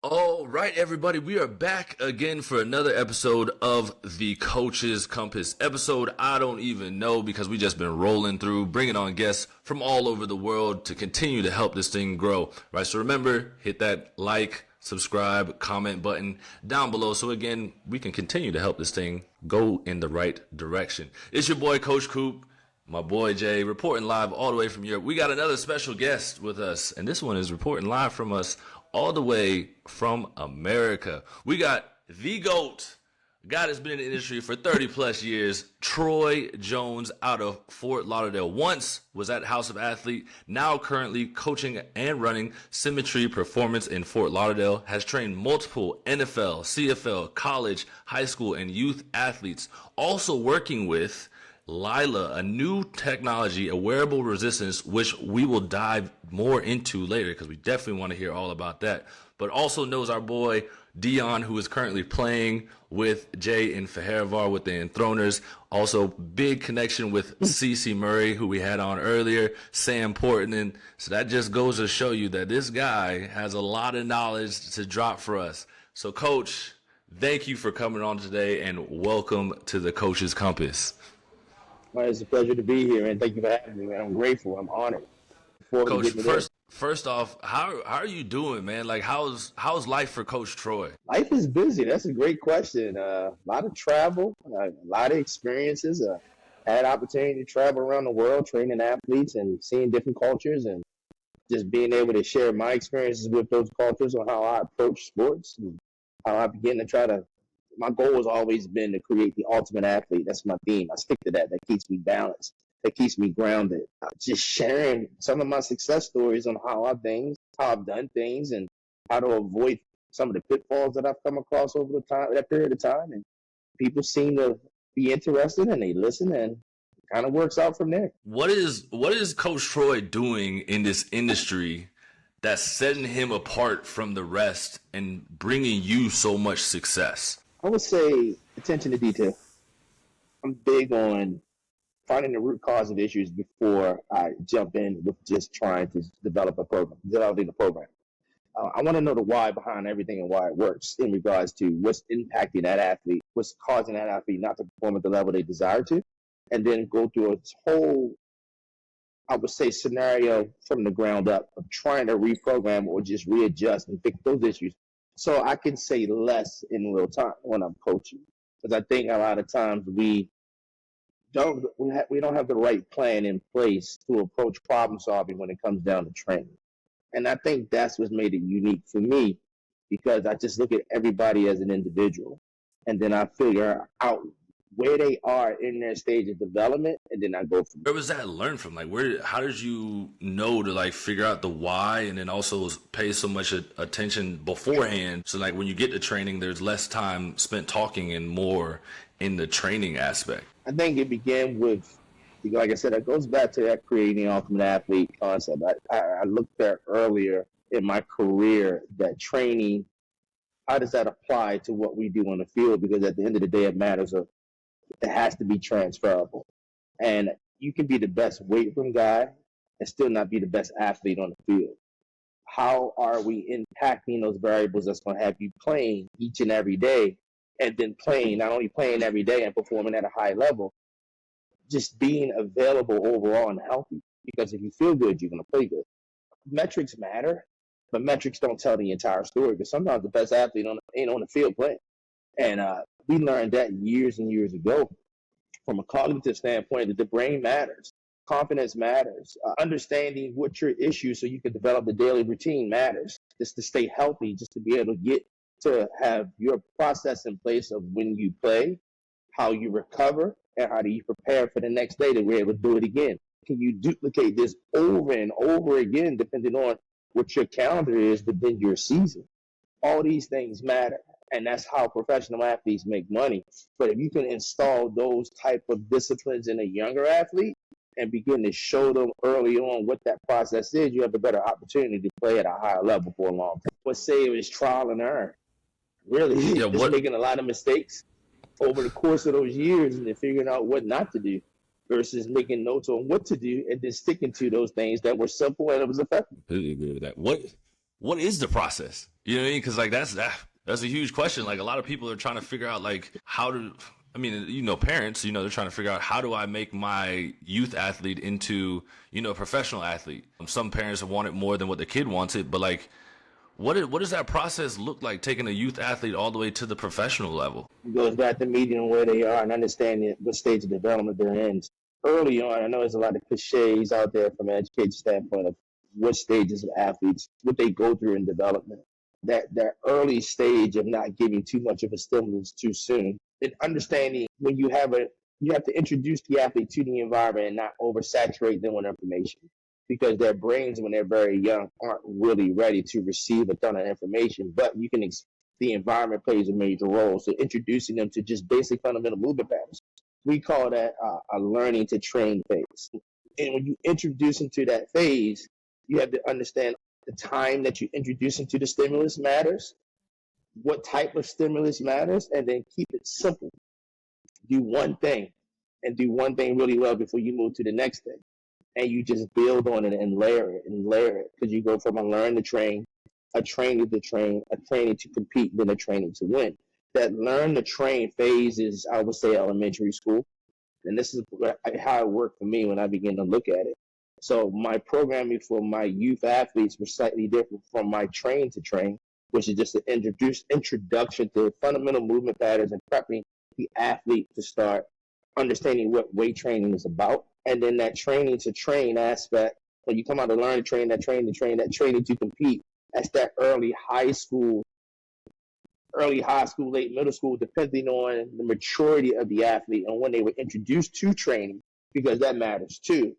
All right, everybody, we are back again for another episode of the Coach's Compass. Episode I don't even know because we just been rolling through, bringing on guests from all over the world to continue to help this thing grow. Right, so remember, hit that like, subscribe, comment button down below so again, we can continue to help this thing go in the right direction. It's your boy, Coach Coop. My boy Jay, reporting live all the way from Europe. We got another special guest with us, and this one is reporting live from us all the way from America. We got the GOAT, a guy that's been in the industry for 30 plus years, Troy Jones out of Fort Lauderdale. Once was at House of Athlete, now currently coaching and running Symmetry Performance in Fort Lauderdale, has trained multiple NFL, CFL, college, high school, and youth athletes, also working with Lila, a new technology, a wearable resistance, which we will dive more into later because we definitely want to hear all about that. But also knows our boy Dion, who is currently playing with Jay in Fehérvár with the Enthroners. Also, big connection with CeCe Murray, who we had on earlier, Sam Portman. So that just goes to show you that this guy has a lot of knowledge to drop for us. So, Coach, thank you for coming on today and welcome to the Coach's Compass. Well, it's a pleasure to be here, and thank you for having me, man. I'm grateful. I'm honored. Coach, first off, how are you doing, man? Like, how's life for Coach Troy? Life is busy. That's a great question. A lot of travel, a lot of experiences. Had opportunity to travel around the world, training athletes and seeing different cultures, and just being able to share my experiences with those cultures on how I approach sports, and how I begin to try to. My goal has always been to create the ultimate athlete. That's my theme. I stick to that. That keeps me balanced. That keeps me grounded. Just sharing some of my success stories on how I've done things, and how to avoid some of the pitfalls that I've come across over that period of time. And people seem to be interested, and they listen, and it kind of works out from there. What is Coach Troy doing in this industry that's setting him apart from the rest and bringing you so much success? I would say attention to detail. I'm big on finding the root cause of issues before I jump in with just trying to developing a program. I want to know the why behind everything and why it works in regards to what's impacting that athlete, what's causing that athlete not to perform at the level they desire to, and then go through a whole, I would say, scenario from the ground up of trying to reprogram or just readjust and fix those issues. So I can say less in real time when I'm coaching, because I think a lot of times we don't have the right plan in place to approach problem solving when it comes down to training. And I think that's what's made it unique for me, because I just look at everybody as an individual, and then I figure out where they are in their stage of development, and then I go from there. Where was that learned from? Like, how did you know to like figure out the why, and then also pay so much attention beforehand? So like when you get to training, there's less time spent talking and more in the training aspect. I think it began with, like I said, it goes back to that creating the ultimate athlete concept. I looked at earlier in my career that training, how does that apply to what we do on the field? Because at the end of the day, it has to be transferable. And you can be the best weight room guy and still not be the best athlete on the field. How are we impacting those variables that's going to have you playing each and every day, and then not only playing every day and performing at a high level, just being available overall and healthy? Because if you feel good, you're going to play good. Metrics matter, but metrics don't tell the entire story, because sometimes the best athlete ain't on the field playing. And we learned that years and years ago from a cognitive standpoint, that the brain matters. Confidence matters. Understanding what your issues so you can develop the daily routine matters. Just to stay healthy, just to be able to get to have your process in place of when you play, how you recover, and how do you prepare for the next day to be able to do it again. Can you duplicate this over and over again, depending on what your calendar is within your season? All these things matter. And that's how professional athletes make money. But if you can install those type of disciplines in a younger athlete and begin to show them early on what that process is, you have a better opportunity to play at a higher level for a long time. Let's say it was trial and error. Really, just making a lot of mistakes over the course of those years and then figuring out what not to do versus making notes on what to do and then sticking to those things that were simple and it was effective. Completely agree with that. What is the process? You know what I mean? Because like that's a huge question. Like a lot of people are trying to figure out like how to. I mean, parents, they're trying to figure out how do I make my youth athlete into, a professional athlete. Some parents want it more than what the kid wants it, but like, what does that process look like taking a youth athlete all the way to the professional level? It goes back to meeting them where they are and understanding what stage of development they're in. Early on, I know there's a lot of cliches out there from an education standpoint of what stages of athletes, what they go through in development. That early stage of not giving too much of a stimulus too soon. And understanding when you have to introduce the athlete to the environment and not oversaturate them with information. Because their brains, when they're very young, aren't really ready to receive a ton of information. But the environment plays a major role. So introducing them to just basic fundamental movement patterns. We call that a learning to train phase. And when you introduce them to that phase, you have to understand the time that you introduce them to the stimulus matters, what type of stimulus matters, and then keep it simple. Do one thing and do one thing really well before you move to the next thing. And you just build on it and layer it because you go from a learn to train, a training to train, a training to compete, then a training to win. That learn to train phase is, I would say, elementary school. And this is how it worked for me when I began to look at it. So my programming for my youth athletes was slightly different from my train to train, which is just an introduction to fundamental movement patterns and prepping the athlete to start understanding what weight training is about. And then that training to train aspect, when you come out to learn to train, that training to compete, that's that early high school, late middle school, depending on the maturity of the athlete and when they were introduced to training, because that matters too.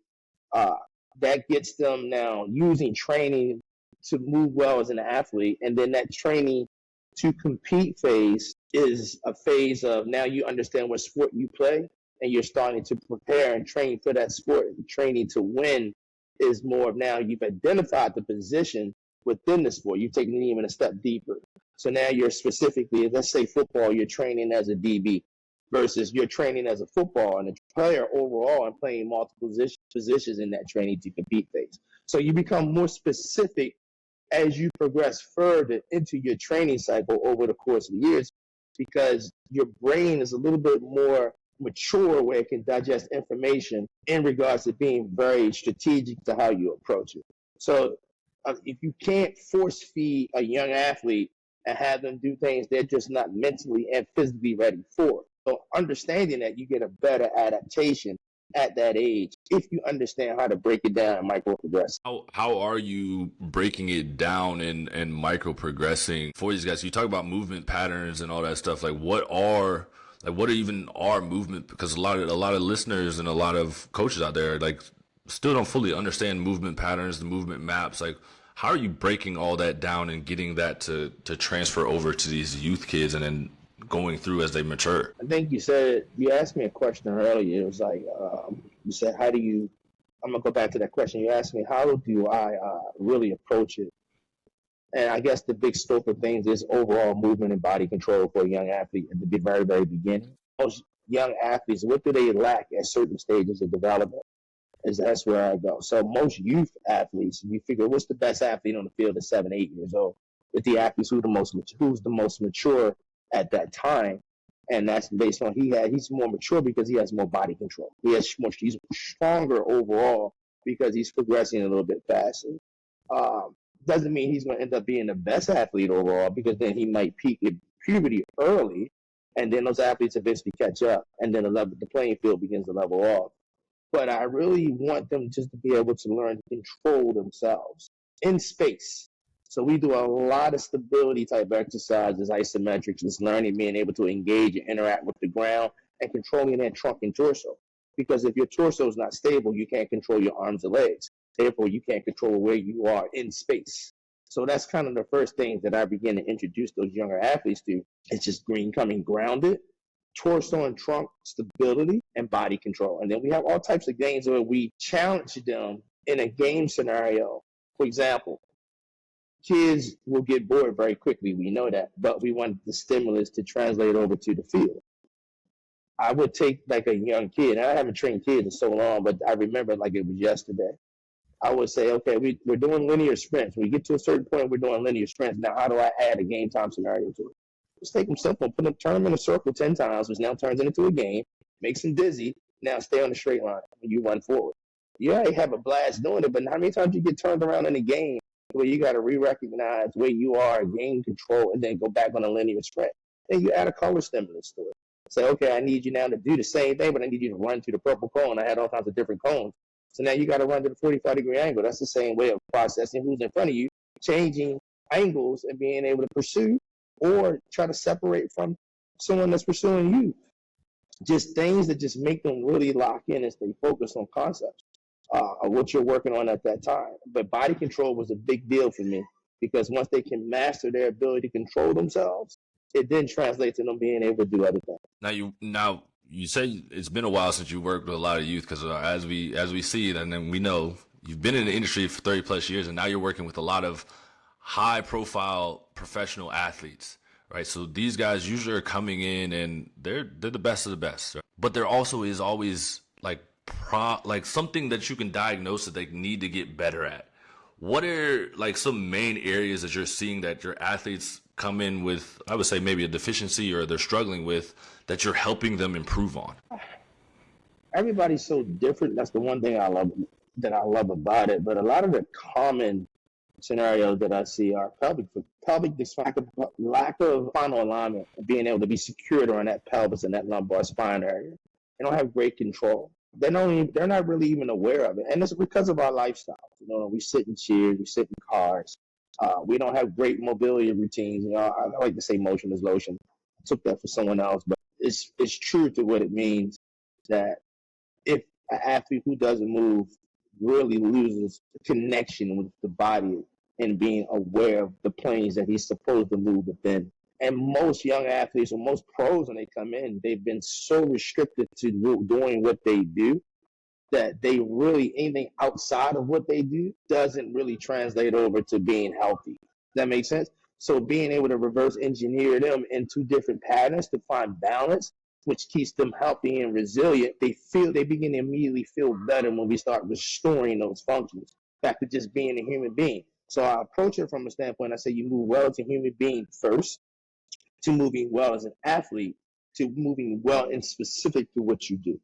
That gets them now using training to move well as an athlete. And then that training to compete phase is a phase of now you understand what sport you play and you're starting to prepare and train for that sport. Training to win is more of now you've identified the position within the sport. You've taken it even a step deeper. So now you're specifically, let's say football, you're training as a DB versus you're training as a football and a player overall and playing multiple positions in that training to compete phase. So you become more specific as you progress further into your training cycle over the course of years because your brain is a little bit more mature where it can digest information in regards to being very strategic to how you approach it. So if you can't force feed a young athlete and have them do things they're just not mentally and physically ready for. So understanding that you get a better adaptation at that age if you understand how to break it down and micro progress. How are you breaking it down and micro progressing for these guys? You talk about movement patterns and all that stuff. What even are movement? Because a lot of listeners and a lot of coaches out there still don't fully understand movement patterns, the movement maps. How are you breaking all that down and getting that to transfer over to these youth kids and then going through as they mature? I think you asked me a question earlier. It was you said, I'm going to go back to that question. You asked me, how do I really approach it? And I guess the big scope of things is overall movement and body control for a young athlete at the very, very beginning. Most young athletes, what do they lack at certain stages of development? That's where I go. So most youth athletes, we figure what's the best athlete on the field at 7, 8 years old? With the athletes who's the most mature at that time, and that's based on he's more mature because he has more body control. He's stronger overall because he's progressing a little bit faster. Doesn't mean he's going to end up being the best athlete overall because then he might peak at puberty early, and then those athletes eventually catch up, and then the playing field begins to level off. But I really want them just to be able to learn to control themselves in space. So we do a lot of stability type exercises, isometrics, just learning, being able to engage and interact with the ground and controlling that trunk and torso. Because if your torso is not stable, you can't control your arms or legs. Therefore, you can't control where you are in space. So that's kind of the first thing that I begin to introduce those younger athletes to. It's just becoming grounded, torso and trunk stability, and body control. And then we have all types of games where we challenge them in a game scenario. For example, kids will get bored very quickly. We know that, but we want the stimulus to translate over to the field. I would take a young kid, and I haven't trained kids in so long, but I remember like it was yesterday. I would say, okay, we're doing linear sprints. When we get to a certain point, we're doing linear sprints. Now, how do I add a game time scenario to it? Just take them simple. Turn them in a circle 10 times, which now turns it into a game. Makes them dizzy. Now stay on the straight line when you run forward. You already have a blast doing it, but how many times you get turned around in a game where you got to re-recognize where you are, gain control, and then go back on a linear sprint? Then you add a color stimulus to it. Say, okay, I need you now to do the same thing, but I need you to run to the purple cone. I had all kinds of different cones. So now you got to run to the 45-degree angle. That's the same way of processing who's in front of you, changing angles and being able to pursue or try to separate from someone that's pursuing you. Just things that just make them really lock in and stay focused on concepts of what you're working on at that time. But body control was a big deal for me because once they can master their ability to control themselves, it then translates to them being able to do other things. Now you say it's been a while since you worked with a lot of youth because as we see it and then we know you've been in the industry for 30 plus years and now you're working with a lot of high profile professional athletes, right? So these guys usually are coming in and they're the best of the best, right? But there also is always like something that you can diagnose that they need to get better at. What are like some main areas that you're seeing that your athletes come in with, I would say maybe a deficiency or they're struggling with that you're helping them improve on? Everybody's so different. That's the one thing I love about it. But a lot of the common scenarios that I see are pelvic dysfunction, lack of spinal alignment, being able to be secured on that pelvis and that lumbar spine area. They don't have great control. They're not really even aware of it, and it's because of our lifestyle. We sit in chairs, we sit in cars. We don't have great mobility routines. I like to say motion is lotion. I took that for someone else, but it's true to what it means that if an athlete who doesn't move really loses connection with the body and being aware of the planes that he's supposed to move within. And most young athletes or most pros, when they come in, they've been so restricted to doing what they do that they really, anything outside of what they do doesn't really translate over to being healthy. Does that make sense? So being able to reverse engineer them into different patterns to find balance, which keeps them healthy and resilient, they begin to immediately feel better when we start restoring those functions back to just being a human being. So I approach it from a standpoint, I say you move well as a human being first, to moving well as an athlete, to moving well in specific to what you do.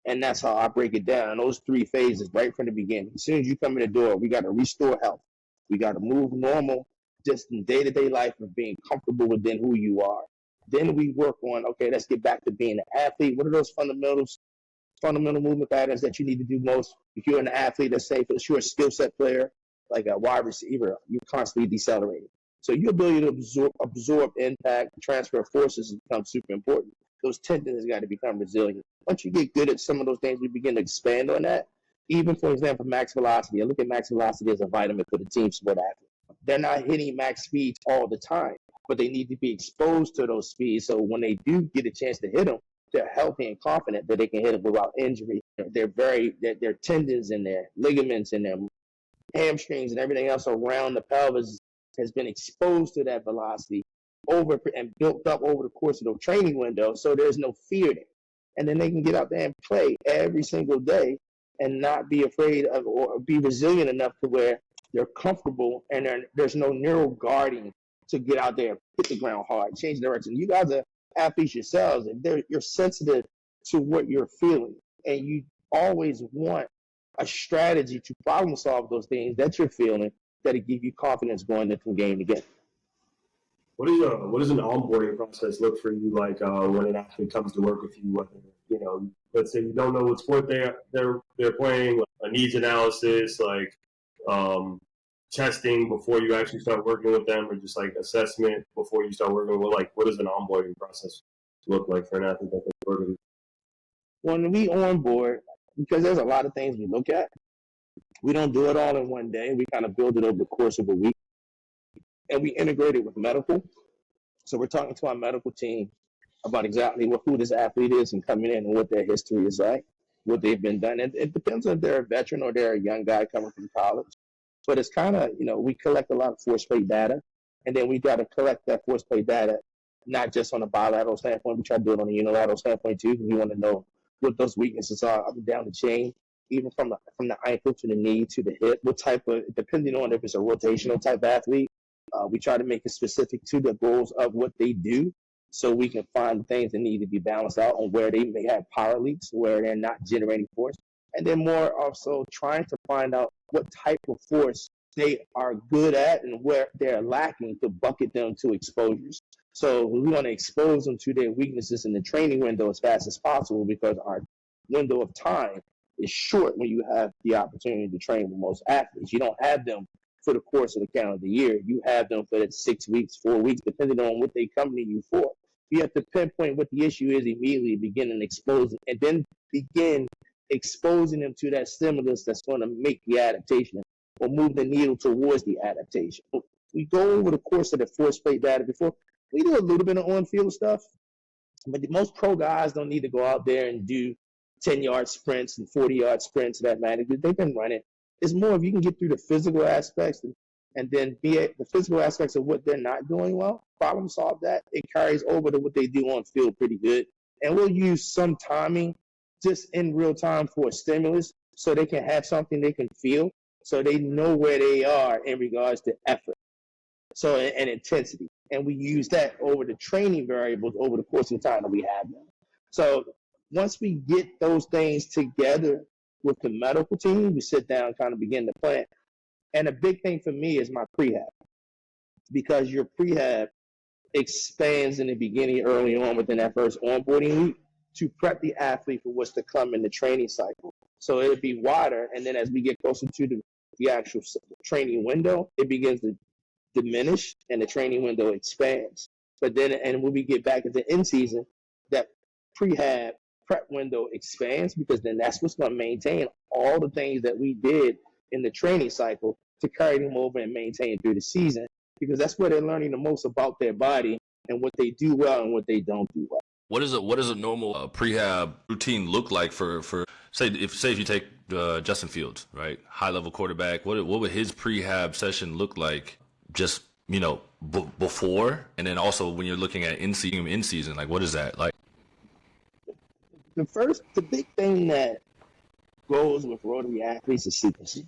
And that's how I break it down. Those three phases right from the beginning. As soon as you come in the door, we got to restore health. We got to move normal, just in day-to-day life of being comfortable within who you are. Then we work on, okay, let's get back to being an athlete. What are those fundamental movement patterns that you need to do most? If you're an athlete, let's say if you're a skill set player, like a wide receiver, you're constantly decelerating. So your ability to absorb impact, transfer forces becomes super important. Those tendons got to become resilient. Once you get good at some of those things, we begin to expand on that. Even, for example, max velocity. I look at max velocity as a vitamin for the team sport athlete. They're not hitting max speeds all the time, but they need to be exposed to those speeds. So when they do get a chance to hit them, they're healthy and confident that they can hit them without injury. Their tendons and their ligaments and their hamstrings and everything else around the pelvis has been exposed to that velocity over and built up over the course of the training window, so there's no fear there. And then they can get out there and play every single day and not be afraid of or be resilient enough to where they're comfortable and there's no neural guarding to get out there, hit the ground hard, change direction. You guys are athletes yourselves, and you're sensitive to what you're feeling, and you always want a strategy to problem solve those things that you're feeling that'll give you confidence going into the game again. What does an onboarding process look for you like when an athlete comes to work with you? Whether let's say you don't know what sport they're playing, a needs analysis, like testing before you actually start working with them, or just like assessment before you start working with. Like, what does an onboarding process look like for an athlete that they work with you? When we onboard, because there's a lot of things we look at, we don't do it all in one day. We kind of build it over the course of a week. And we integrate it with medical. So we're talking to our medical team about exactly who this athlete is and coming in and what their history is like, what they've been done. And it depends on if they're a veteran or they're a young guy coming from college. But it's kind of, we collect a lot of force plate data. And then we got to collect that force plate data, not just on a bilateral standpoint. We try to do it on a unilateral standpoint too, because we want to know what those weaknesses are up and down the chain. even from the ankle to the knee to the hip, what type of, depending on if it's a rotational type athlete, we try to make it specific to the goals of what they do, so we can find things that need to be balanced out on where they may have power leaks, where they're not generating force, and then more also trying to find out what type of force they are good at and where they're lacking to bucket them to exposures. So we want to expose them to their weaknesses in the training window as fast as possible, because our window of time is short when you have the opportunity to train with most athletes. You don't have them for the course of the calendar year. You have them for 6 weeks, 4 weeks, depending on what they come to you for. You have to pinpoint what the issue is immediately, begin and expose it, and then begin exposing them to that stimulus that's going to make the adaptation or move the needle towards the adaptation. We go over the course of the force plate data before. We do a little bit of on-field stuff, but most pro guys don't need to go out there and do 10-yard sprints and 40-yard sprints of that matter. They've been running. It's more if you can get through the physical aspects and then be at the physical aspects of what they're not doing well, problem solve that. It carries over to what they do on field pretty good. And we'll use some timing just in real time for a stimulus so they can have something they can feel, so they know where they are in regards to effort, so and intensity. And we use that over the training variables over the course of the time that we have them. So once we get those things together with the medical team, we sit down and kind of begin to plan. And a big thing for me is my prehab, because your prehab expands in the beginning early on within that first onboarding week to prep the athlete for what's to come in the training cycle. So it'll be wider, and then as we get closer to the actual training window, it begins to diminish and the training window expands. But then, and when we get back into in season, that prehab prep window expands, because then that's what's going to maintain all the things that we did in the training cycle to carry them over and maintain through the season, because that's where they're learning the most about their body and what they do well and what they don't do well. What is a normal prehab routine look like for say if you take Justin Fields, right, high level quarterback? What would his prehab session look like? Just before, and then also when you're looking at in season, like what is that like? The big thing that goes with rotary athletes is sequencing.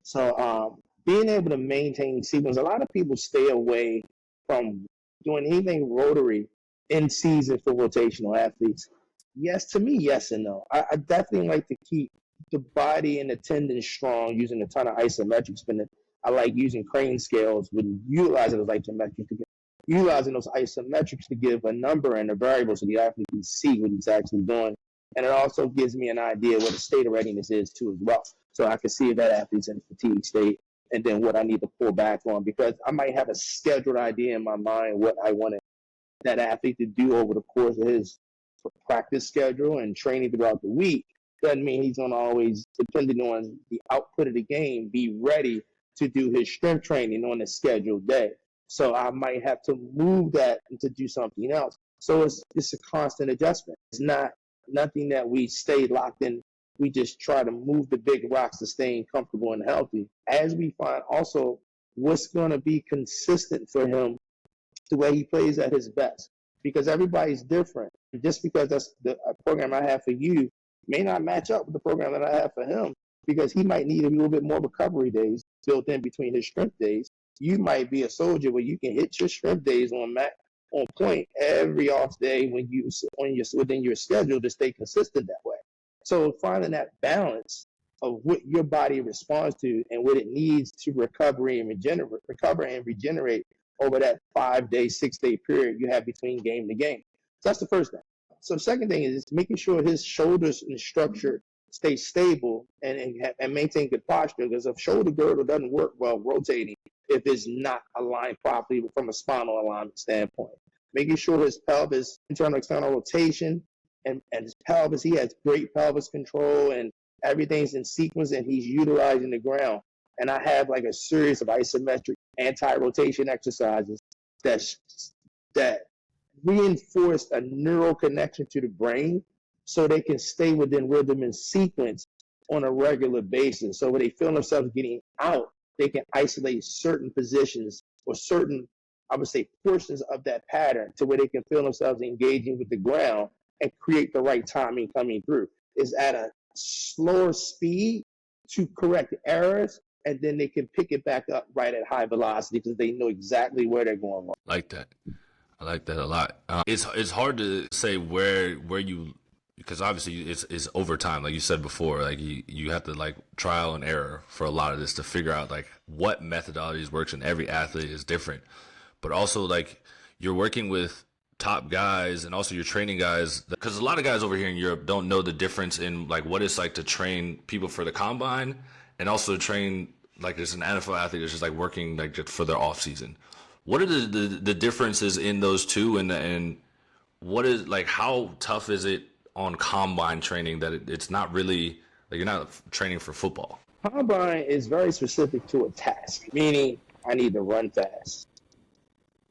So being able to maintain sequence, a lot of people stay away from doing anything rotary in season for rotational athletes. Yes, to me, yes and no. I definitely like to keep the body and the tendons strong using a ton of isometric spinning. I like using crane scales when utilizing those isometrics to give a number and a variable so the athlete can see what he's actually doing. And it also gives me an idea what the state of readiness is too as well. So I can see if that athlete's in fatigue state and then what I need to pull back on, because I might have a scheduled idea in my mind what I wanted that athlete to do over the course of his practice schedule and training throughout the week. Doesn't mean he's going to always, depending on the output of the game, be ready to do his strength training on a scheduled day. So I might have to move that to do something else. So it's a constant adjustment. It's not nothing that we stay locked in. We just try to move the big rocks to staying comfortable and healthy, as we find also what's going to be consistent for him the way he plays at his best, because everybody's different. Just because that's the program I have for you may not match up with the program that I have for him, because he might need a little bit more recovery days built in between his strength days. You might be a soldier where you can hit your strength days on point every off day within your schedule to stay consistent that way. So finding that balance of what your body responds to and what it needs to recover and regenerate over that 5-day, 6-day period you have between game to game. So that's the first thing. So the second thing is making sure his shoulders and structure stay stable and maintain good posture, because if shoulder girdle doesn't work well rotating if it's not aligned properly from a spinal alignment standpoint. Making sure his pelvis, internal, external rotation, and his pelvis, he has great pelvis control and everything's in sequence and he's utilizing the ground. And I have like a series of isometric anti-rotation exercises that reinforce a neural connection to the brain so they can stay within rhythm and sequence on a regular basis. So when they feel themselves getting out, they can isolate certain positions or certain, I would say, portions of that pattern to where they can feel themselves engaging with the ground and create the right timing coming through. Is at a slower speed to correct errors, and then they can pick it back up right at high velocity because they know exactly where they're going wrong. Like that. I like that a lot. It's hard to say where you, because obviously it's over time, like you said before. Like you have to like trial and error for a lot of this to figure out like what methodologies works, and every athlete is different. But also like you're working with top guys, and also you're training guys, because a lot of guys over here in Europe don't know the difference in like what it's like to train people for the combine, and also train like as an NFL athlete that's just like working like just for their off season. What are the differences in those two, and what is like how tough is it on combine training that it's not really like you're not training for football? Combine is very specific to a task, meaning I need to run fast.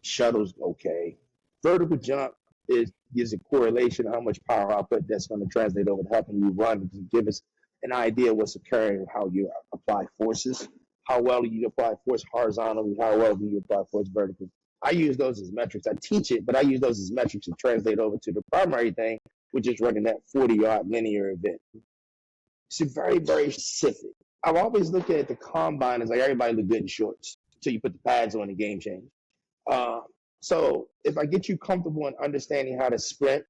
Shuttle's okay. Vertical jump gives a correlation of how much power output that's going to translate over to helping you run to give us an idea of what's occurring, how you apply forces, how well do you apply force horizontally, how well do you apply force vertically. I use those as metrics. I teach it, but I use those as metrics to translate over to the primary thing, which is running that 40-yard linear event. It's very, very specific. I've always looked at the combine as like everybody look good in shorts until you put the pads on, the game change. So if I get you comfortable in understanding how to sprint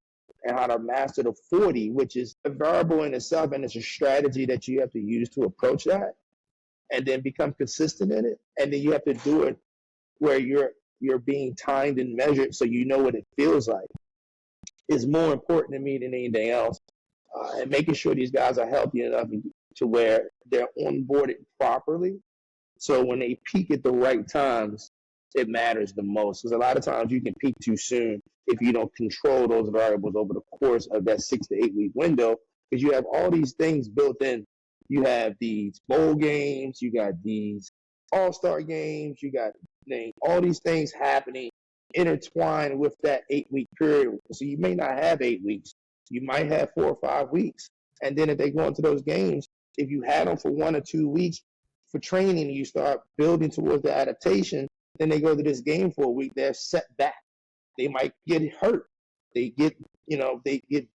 and how to master the 40, which is a variable in itself, and it's a strategy that you have to use to approach that, and then become consistent in it, and then you have to do it where you're being timed and measured so you know what it feels like, is more important to me than anything else. And making sure these guys are healthy enough to where they're onboarded properly, so when they peak at the right times, it matters the most. Because a lot of times you can peak too soon if you don't control those variables over the course of that 6 to 8 week window, because you have all these things built in. You have these bowl games, you got these all-star games, you got all these things happening intertwined with that 8 week period. So you may not have 8 weeks. You might have 4 or 5 weeks. And then if they go into those games, if you had them for 1 or 2 weeks for training and you start building towards the adaptation, then they go to this game for a week, they're set back. They might get hurt. They get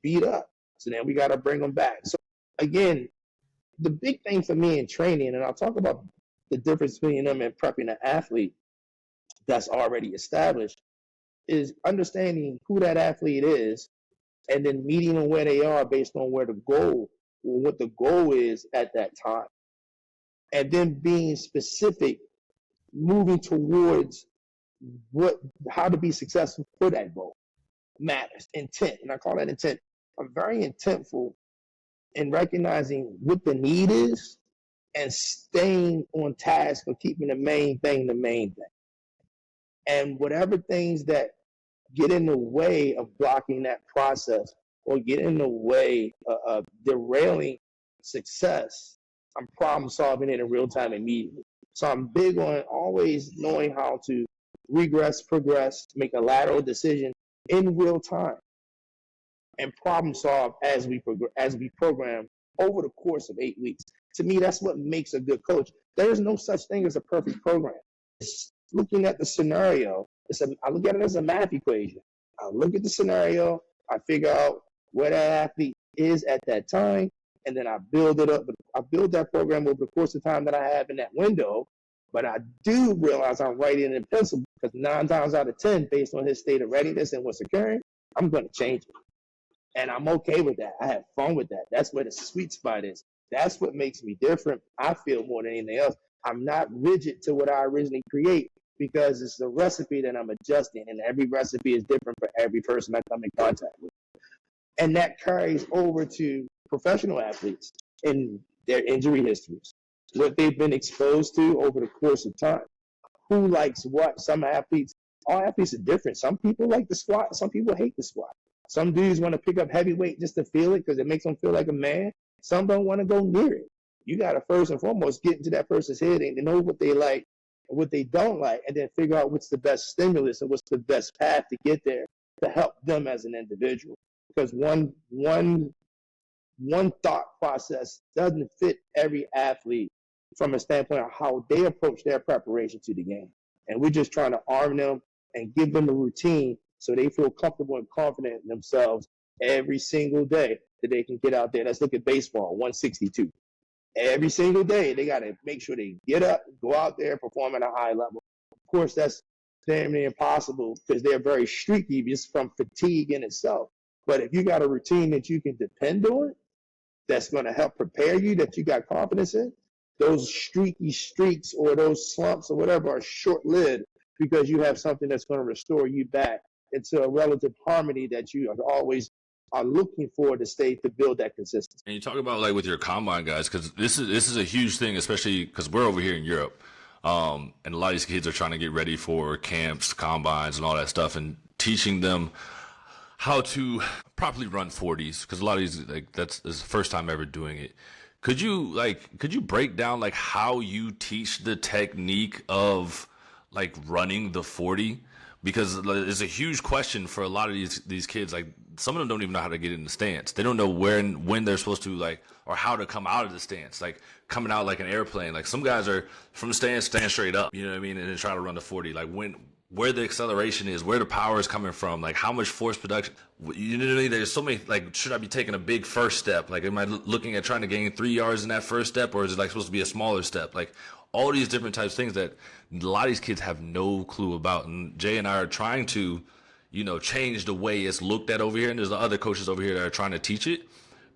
beat up. So then we got to bring them back. So again, the big thing for me in training, and I'll talk about the difference between them and prepping an athlete that's already established, is understanding who that athlete is and then meeting them where they are based on what the goal is at that time. And then being specific, moving towards how to be successful for that goal matters. Intent, and I call that intent. I'm very intentful in recognizing what the need is and staying on task of keeping the main thing. And whatever things that get in the way of blocking that process or get in the way of derailing success, I'm problem solving it in real time immediately. So I'm big on always knowing how to regress, progress, make a lateral decision in real time, and problem solve as we program over the course of 8 weeks. To me, that's what makes a good coach. There is no such thing as a perfect program. It's looking at the scenario. I look at it as a math equation. I look at the scenario, I figure out where that athlete is at that time, and then I build it up. I build that program over the course of time that I have in that window. But I do realize I'm writing in pencil, because 9 times out of 10, based on his state of readiness and what's occurring, I'm going to change it. And I'm okay with that. I have fun with that. That's where the sweet spot is. That's what makes me different, I feel, more than anything else. I'm not rigid to what I originally create, because it's the recipe that I'm adjusting, and every recipe is different for every person I come in contact with. And that carries over to professional athletes and their injury histories, what they've been exposed to over the course of time. Who likes what? All athletes are different. Some people like the squat, some people hate the squat. Some dudes want to pick up heavyweight just to feel it because it makes them feel like a man. Some don't want to go near it. You got to first and foremost get into that person's head and know what they like and what they don't like, and then figure out what's the best stimulus and what's the best path to get there to help them as an individual. Because one thought process doesn't fit every athlete from a standpoint of how they approach their preparation to the game. And we're just trying to arm them and give them a routine so they feel comfortable and confident in themselves every single day. that they can get out there. Let's look at baseball, 162. Every single day, they got to make sure they get up, go out there, perform at a high level. Of course, that's damn near impossible because they're very streaky just from fatigue in itself. But if you got a routine that you can depend on, that's going to help prepare you, that you got confidence in, those streaky streaks or those slumps or whatever are short-lived because you have something that's going to restore you back into a relative harmony that you are always are looking for to build that consistency. And you talk about like with your combine guys, because this is a huge thing, especially because we're over here in Europe, and a lot of these kids are trying to get ready for camps, combines, and all that stuff, and teaching them how to properly run 40s, because a lot of these that's the first time ever doing it. Could you break down like how you teach the technique of like running the 40? Because it's a huge question for a lot of these kids. Like some of them don't even know how to get in the stance. They don't know when they're supposed to like, or how to come out of the stance, like coming out like an airplane. Like some guys are from the stance, stand straight up, you know what I mean? And then try to run the 40, like where the acceleration is, where the power is coming from, like how much force production, you know what I mean? There's so many, like, should I be taking a big first step? Like, am I looking at trying to gain 3 yards in that first step, or is it like supposed to be a smaller step? Like all these different types of things that a lot of these kids have no clue about. And Jay and I are trying to, you know, change the way it's looked at over here. And there's the other coaches over here that are trying to teach it,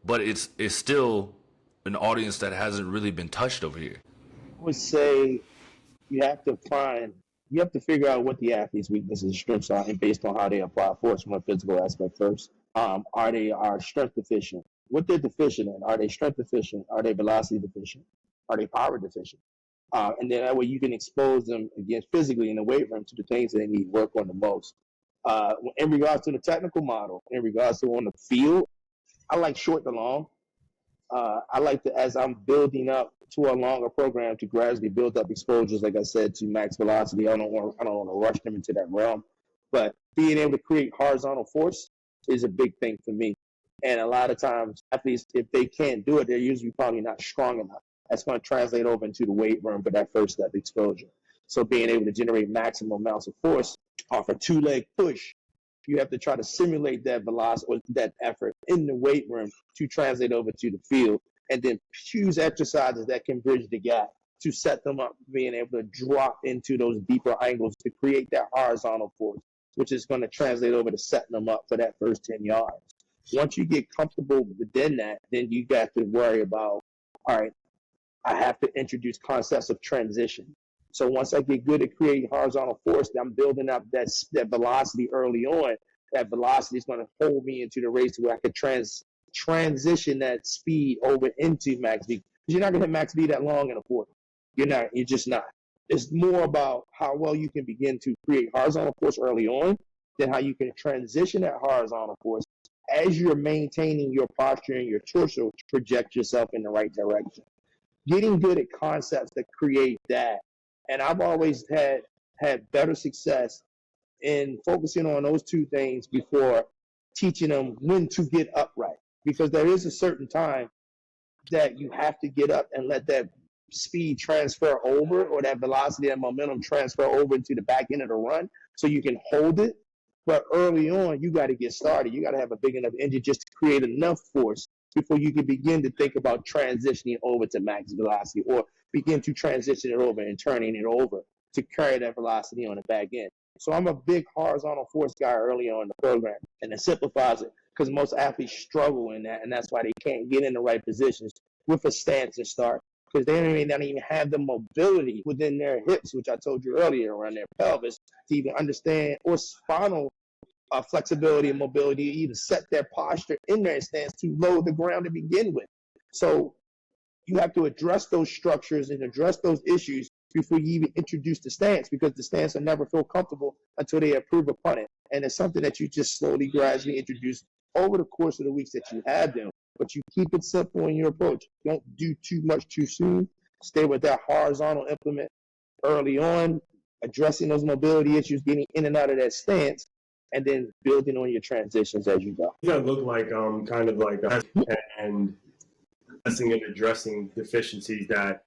but it's still an audience that hasn't really been touched over here. I would say you have to figure out what the athlete's weaknesses and strengths are, and based on how they apply force from a physical aspect first. Are they strength deficient? What they're deficient in? Are they strength deficient? Are they velocity deficient? Are they power deficient? And then that way you can expose them again physically in the weight room to the things that they need work on the most. In regards to the technical model, in regards to on the field, I like short to long. I like to, as I'm building up to a longer program, to gradually build up exposures, like I said, to max velocity. I don't want to rush them into that realm, but being able to create horizontal force is a big thing for me. And a lot of times, athletes, if they can't do it, they're usually probably not strong enough. That's going to translate over into the weight room for that first step exposure. So being able to generate maximum amounts of force off a two-leg push, you have to try to simulate that velocity or that effort in the weight room to translate over to the field, and then choose exercises that can bridge the gap to set them up, being able to drop into those deeper angles to create that horizontal force, which is going to translate over to setting them up for that first 10 yards. Once you get comfortable within that, then you got to worry about, all right, I have to introduce concepts of transition. So once I get good at creating horizontal force, I'm building up that velocity early on. That velocity is going to hold me into the race where I could transition that speed over into max speed. Because you're not going to hit max speed that long in a 40. You're just not. It's more about how well you can begin to create horizontal force early on, than how you can transition that horizontal force as you're maintaining your posture and your torso to project yourself in the right direction. Getting good at concepts that create that. And I've always had better success in focusing on those two things before teaching them when to get upright. Because there is a certain time that you have to get up and let that speed transfer over, or that velocity and momentum transfer over into the back end of the run so you can hold it. But early on, you got to get started. You got to have a big enough engine just to create enough force before you can begin to think about transitioning over to max velocity, or begin to transition it over and turning it over to carry that velocity on the back end. So I'm a big horizontal force guy early on in the program, and it simplifies it because most athletes struggle in that, and that's why they can't get in the right positions with a stance and start, because they don't even have the mobility within their hips, which I told you earlier, around their pelvis, to even understand, or spinal flexibility and mobility, even set their posture in their stance to load the ground to begin with. So you have to address those structures and address those issues before you even introduce the stance, because the stance will never feel comfortable until they improve upon it. And it's something that you just slowly, gradually introduce over the course of the weeks that you have them. But you keep it simple in your approach. Don't do too much too soon. Stay with that horizontal implement early on, addressing those mobility issues, getting in and out of that stance, and then building on your transitions as you go. You gotta look like kind of like and addressing deficiencies that,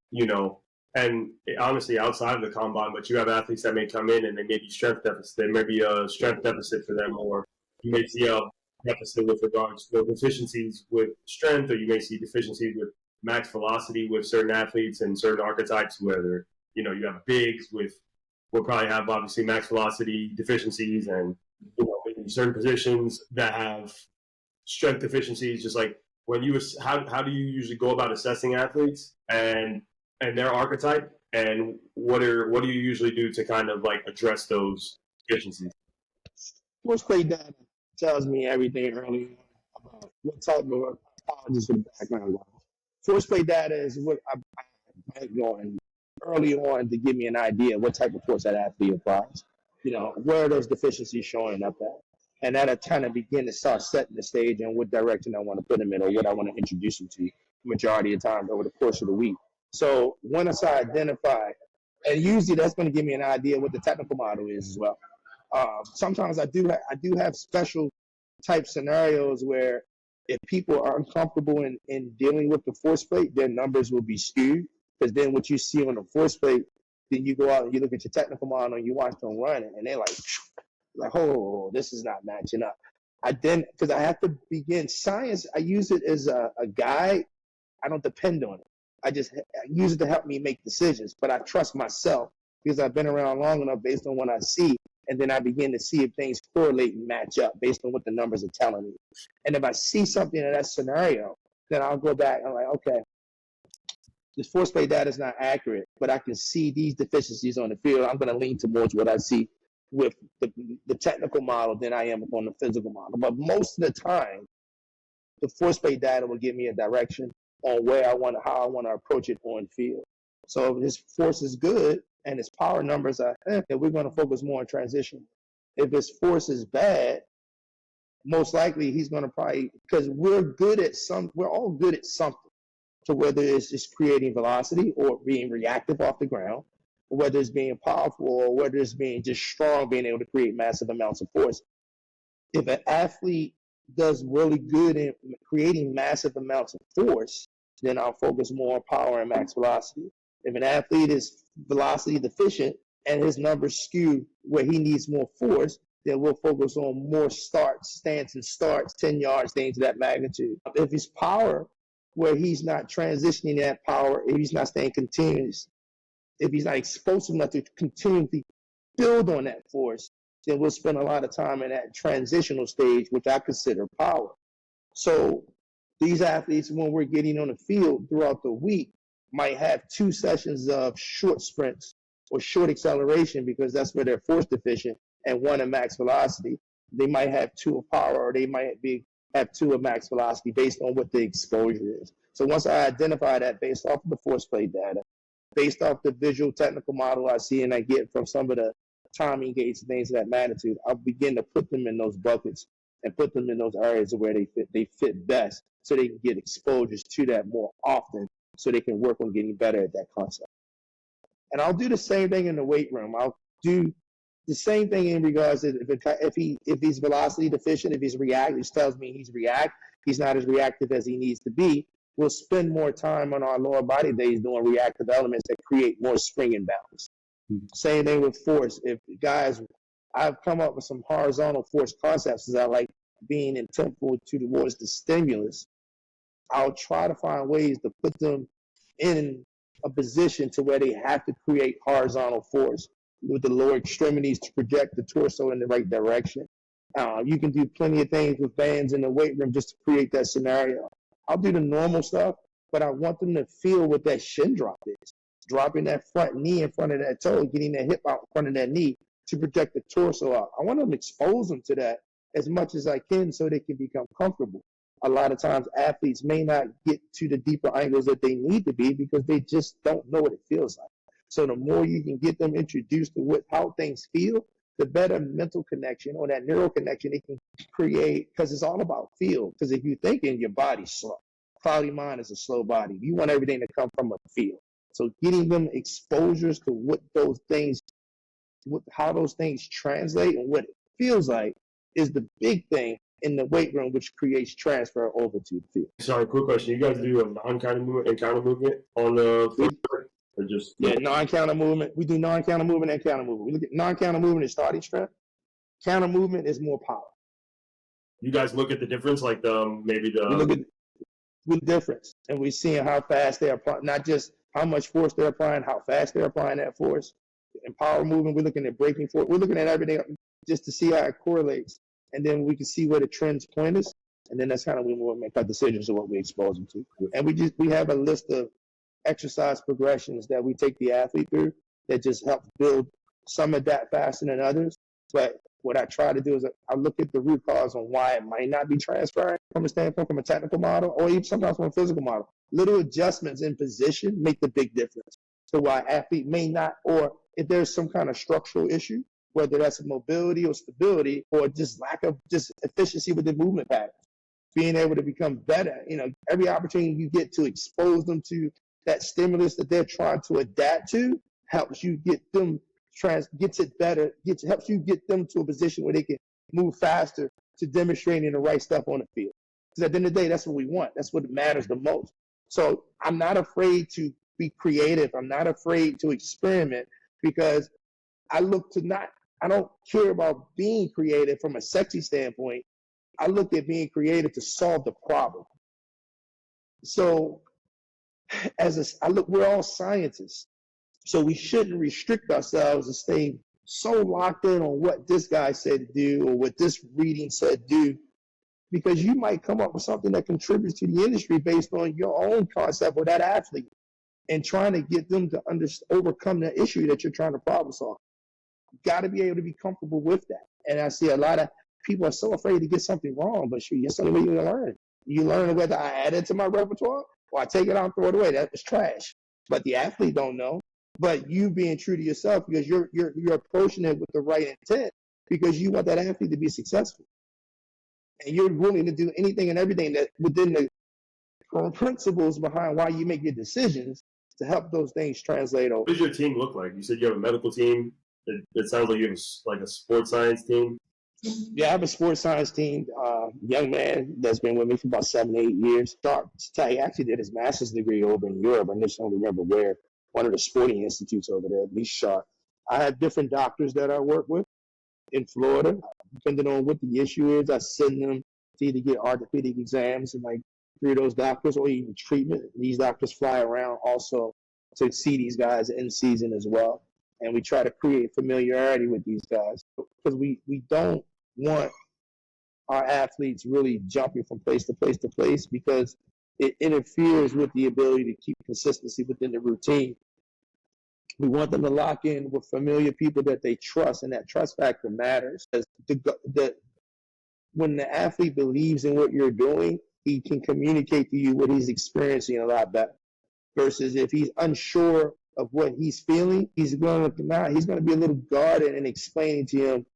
and honestly outside of the combine, but you have athletes that may come in and they may be strength deficit. There may be a strength deficit for them, or you may see a deficit with regards to deficiencies with strength, or you may see deficiencies with max velocity with certain athletes and certain archetypes, whether, you have bigs will probably have obviously max velocity deficiencies, and, maybe certain positions that have strength deficiencies. Just like when how do you usually go about assessing athletes and their archetype, and what do you usually do to kind of like address those deficiencies? Force play data tells me everything early on about what type of, apologies for the background. Force play data is what I going early on to give me an idea of what type of force that athlete applies. Where are those deficiencies showing up at? And that'll kind of begin to start setting the stage and what direction I want to put them in or what I want to introduce them to majority of the time over the course of the week. So once I identify, and usually that's going to give me an idea of what the technical model is as well. Sometimes I do have special type scenarios where if people are uncomfortable in dealing with the force plate, their numbers will be skewed. Because then what you see on the force plate, then you go out and you look at your technical model and you watch them run it, and they're like, oh, this is not matching up. Because I have to begin science, I use it as a guide. I don't depend on it. I use it to help me make decisions. But I trust myself because I've been around long enough based on what I see. And then I begin to see if things correlate and match up based on what the numbers are telling me. And if I see something in that scenario, then I'll go back and I'm like, okay, this force play data is not accurate, but I can see these deficiencies on the field. I'm going to lean towards what I see with the technical model than I am on the physical model. But most of the time, the force play data will give me a direction on how I want to approach it on field. So if his force is good and his power numbers are, then we're going to focus more on transition. If his force is bad, most likely he's going to because we're all good at something. So whether it's just creating velocity or being reactive off the ground, or whether it's being powerful or whether it's being just strong, being able to create massive amounts of force. If an athlete does really good in creating massive amounts of force, then I'll focus more on power and max velocity. If an athlete is velocity deficient and his numbers skew where he needs more force, then we'll focus on more stance and starts, 10 yards, things of that magnitude. If his power, where he's not transitioning that power, if he's not staying continuous, if he's not explosive enough to continually build on that force, then we'll spend a lot of time in that transitional stage, which I consider power. So these athletes, when we're getting on the field throughout the week, might have 2 sessions of short sprints or short acceleration because that's where they're force deficient, and 1 at max velocity. They might have 2 of power, or they might have 2 of max velocity based on what the exposure is. So once I identify that based off of the force play data, based off the visual technical model I see and I get from some of the timing gates and things of that magnitude, I'll begin to put them in those buckets and put them in those areas where they fit best so they can get exposures to that more often so they can work on getting better at that concept. And I'll do the same thing in the weight room. I'll do the same thing in regards to if he's velocity deficient, if he's reactive, which tells me he's not as reactive as he needs to be. We'll spend more time on our lower body days doing reactive elements that create more spring and balance. Mm-hmm. Same thing with force. I've come up with some horizontal force concepts as I like being in tempo towards the stimulus. I'll try to find ways to put them in a position to where they have to create horizontal force with the lower extremities to project the torso in the right direction. You can do plenty of things with bands in the weight room just to create that scenario. I'll do the normal stuff, but I want them to feel what that shin drop is. Dropping that front knee in front of that toe, getting that hip out in front of that knee to project the torso out. I want them to expose them to that as much as I can so they can become comfortable. A lot of times athletes may not get to the deeper angles that they need to be because they just don't know what it feels like. So the more you can get them introduced to how things feel, the better mental connection or that neural connection it can create, because it's all about feel. Because if you think in your body's slow, cloudy mind is a slow body. You want everything to come from a feel. So getting them exposures to how those things translate and what it feels like is the big thing in the weight room, which creates transfer over to the field. Sorry, quick question. You guys do a non-counter movement and counter movement on the field? Or just non-counter movement. We do non-counter movement and counter movement. We look at non-counter movement as starting strength. Counter movement is more power. You guys look at the difference, like maybe We look the at the difference, and we're seeing how fast they're applying, not just how much force they're applying, how fast they're applying that force. In power movement, we're looking at breaking force. We're looking at everything just to see how it correlates, and then we can see where the trends point us, and then that's kind of when we'll make our decisions of what we expose them to. And we have a list of exercise progressions that we take the athlete through that just help build. Some adapt faster than others, but what I try to do is I look at the root cause on why it might not be transferring from a standpoint, from a technical model, or even sometimes from a physical model. Little adjustments in position make the big difference. So why athlete may not, or if there's some kind of structural issue, whether that's mobility or stability, or just lack of just efficiency with the movement patterns, being able to become better, every opportunity you get to expose them to that stimulus that they're trying to adapt to helps you get them gets it better, helps you get them to a position where they can move faster to demonstrating the right stuff on the field. Because at the end of the day, that's what we want. That's what matters the most. So I'm not afraid to be creative. I'm not afraid to experiment because I don't care about being creative from a sexy standpoint. I look at being creative to solve the problem. So we're all scientists. So we shouldn't restrict ourselves and stay so locked in on what this guy said to do or what this reading said do, because you might come up with something that contributes to the industry based on your own concept or that athlete and trying to get them to overcome the issue that you're trying to problem solve. You got to be able to be comfortable with that. And I see a lot of people are so afraid to get something wrong, but shoot, that's the only way you learn. You learn whether I add it to my repertoire or I take it out and throw it away. That was trash. But the athlete don't know. But you being true to yourself because you're approaching it with the right intent because you want that athlete to be successful. And you're willing to do anything and everything that within the principles behind why you make your decisions to help those things translate over. What does your team look like? You said you have a medical team. It sounds like you have like a sports science team. Yeah, I have a sports science team. Young man that's been with me for about 7, 8 years. He actually did his master's degree over in Europe. I just don't remember where. One of the sporting institutes over there, at least sharp. I have different doctors that I work with in Florida. Depending on what the issue is, I send them to either get orthopedic exams and like 3 of those doctors or even treatment. These doctors fly around also to see these guys in season as well. And we try to create familiarity with these guys because we don't want our athletes really jumping from place to place to place because it interferes with the ability to keep consistency within the routine. We want them to lock in with familiar people that they trust, and that trust factor matters. When the athlete believes in what you're doing, he can communicate to you what he's experiencing a lot better. Versus if he's unsure of what he's feeling, he's going to be a little guarded in explaining to him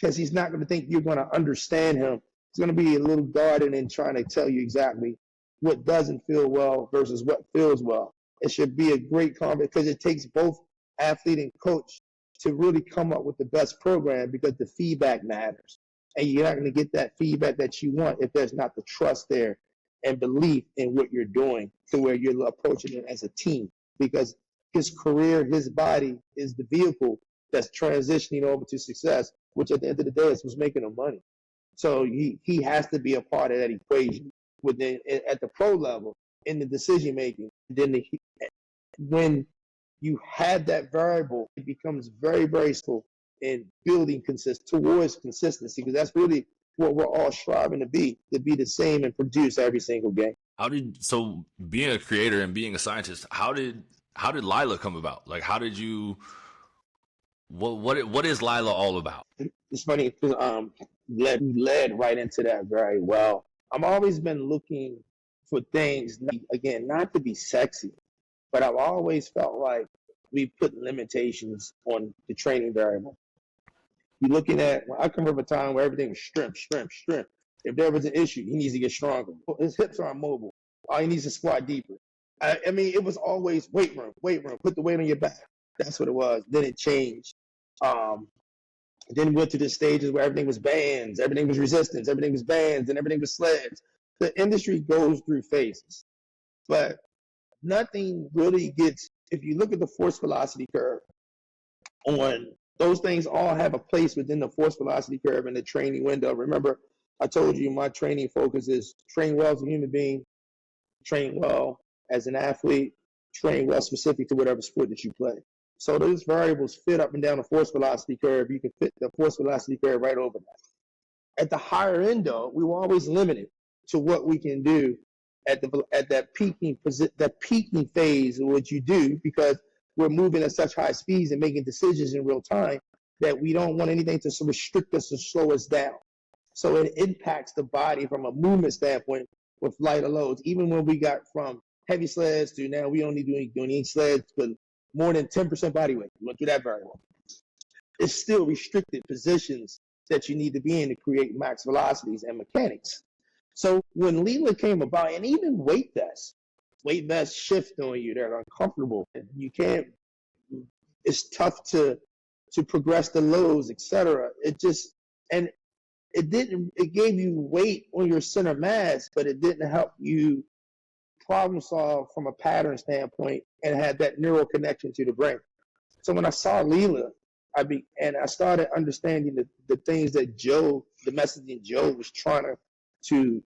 because he's not going to think you're going to understand him. He's going to be a little guarded in trying to tell you exactly what doesn't feel well versus what feels well. It should be a great conversation because it takes both athlete and coach to really come up with the best program because the feedback matters. And you're not going to get that feedback that you want if there's not the trust there and belief in what you're doing to where you're approaching it as a team. Because his career, his body is the vehicle that's transitioning over to success, which at the end of the day is what's making him money. So he has to be a part of that equation within at the pro level in the decision making. Then when you have that variable, it becomes very, very slow in building towards consistency because that's really what we're all striving to be the same and produce every single game. So being a creator and being a scientist, how did Lila come about? Like, how did you? What is Lila all about? It's funny because led right into that very well. I've always been looking for things, again, not to be sexy, but I've always felt like we put limitations on the training variable. You're looking at, I come from a time where everything was strength. If there was an issue, he needs to get stronger. His hips aren't mobile. He needs to squat deeper. I mean, it was always weight room, put the weight on your back. That's what it was. Then it changed. Then went to the stages where everything was bands, everything was resistance, everything was bands, and everything was sleds. The industry goes through phases. But nothing really gets, if you look at the force velocity curve on Those things all have a place within the force velocity curve and the training window. Remember, I told you my training focus is train well as a human being, train well as an athlete, train well specific to whatever sport that you play. So those variables fit up and down the force velocity curve. You can fit the force velocity curve right over that. At the higher end, though, we were always limited to what we can do at that peaking phase of what you do, because we're moving at such high speeds and making decisions in real time that we don't want anything to restrict us or slow us down. So it impacts the body from a movement standpoint with lighter loads. Even when we got from heavy sleds to now we only doing any sleds but more than 10% body weight. We went through that very well. It's still restricted positions that you need to be in to create max velocities and mechanics. So when Leela came about, and even weight vests shift on you, they're uncomfortable. You can't, it's tough to progress the lows, etc. It gave you weight on your center mass, but it didn't help you problem solve from a pattern standpoint and had that neural connection to the brain. So when I saw Leela, I started understanding the things that the messaging Joe was trying to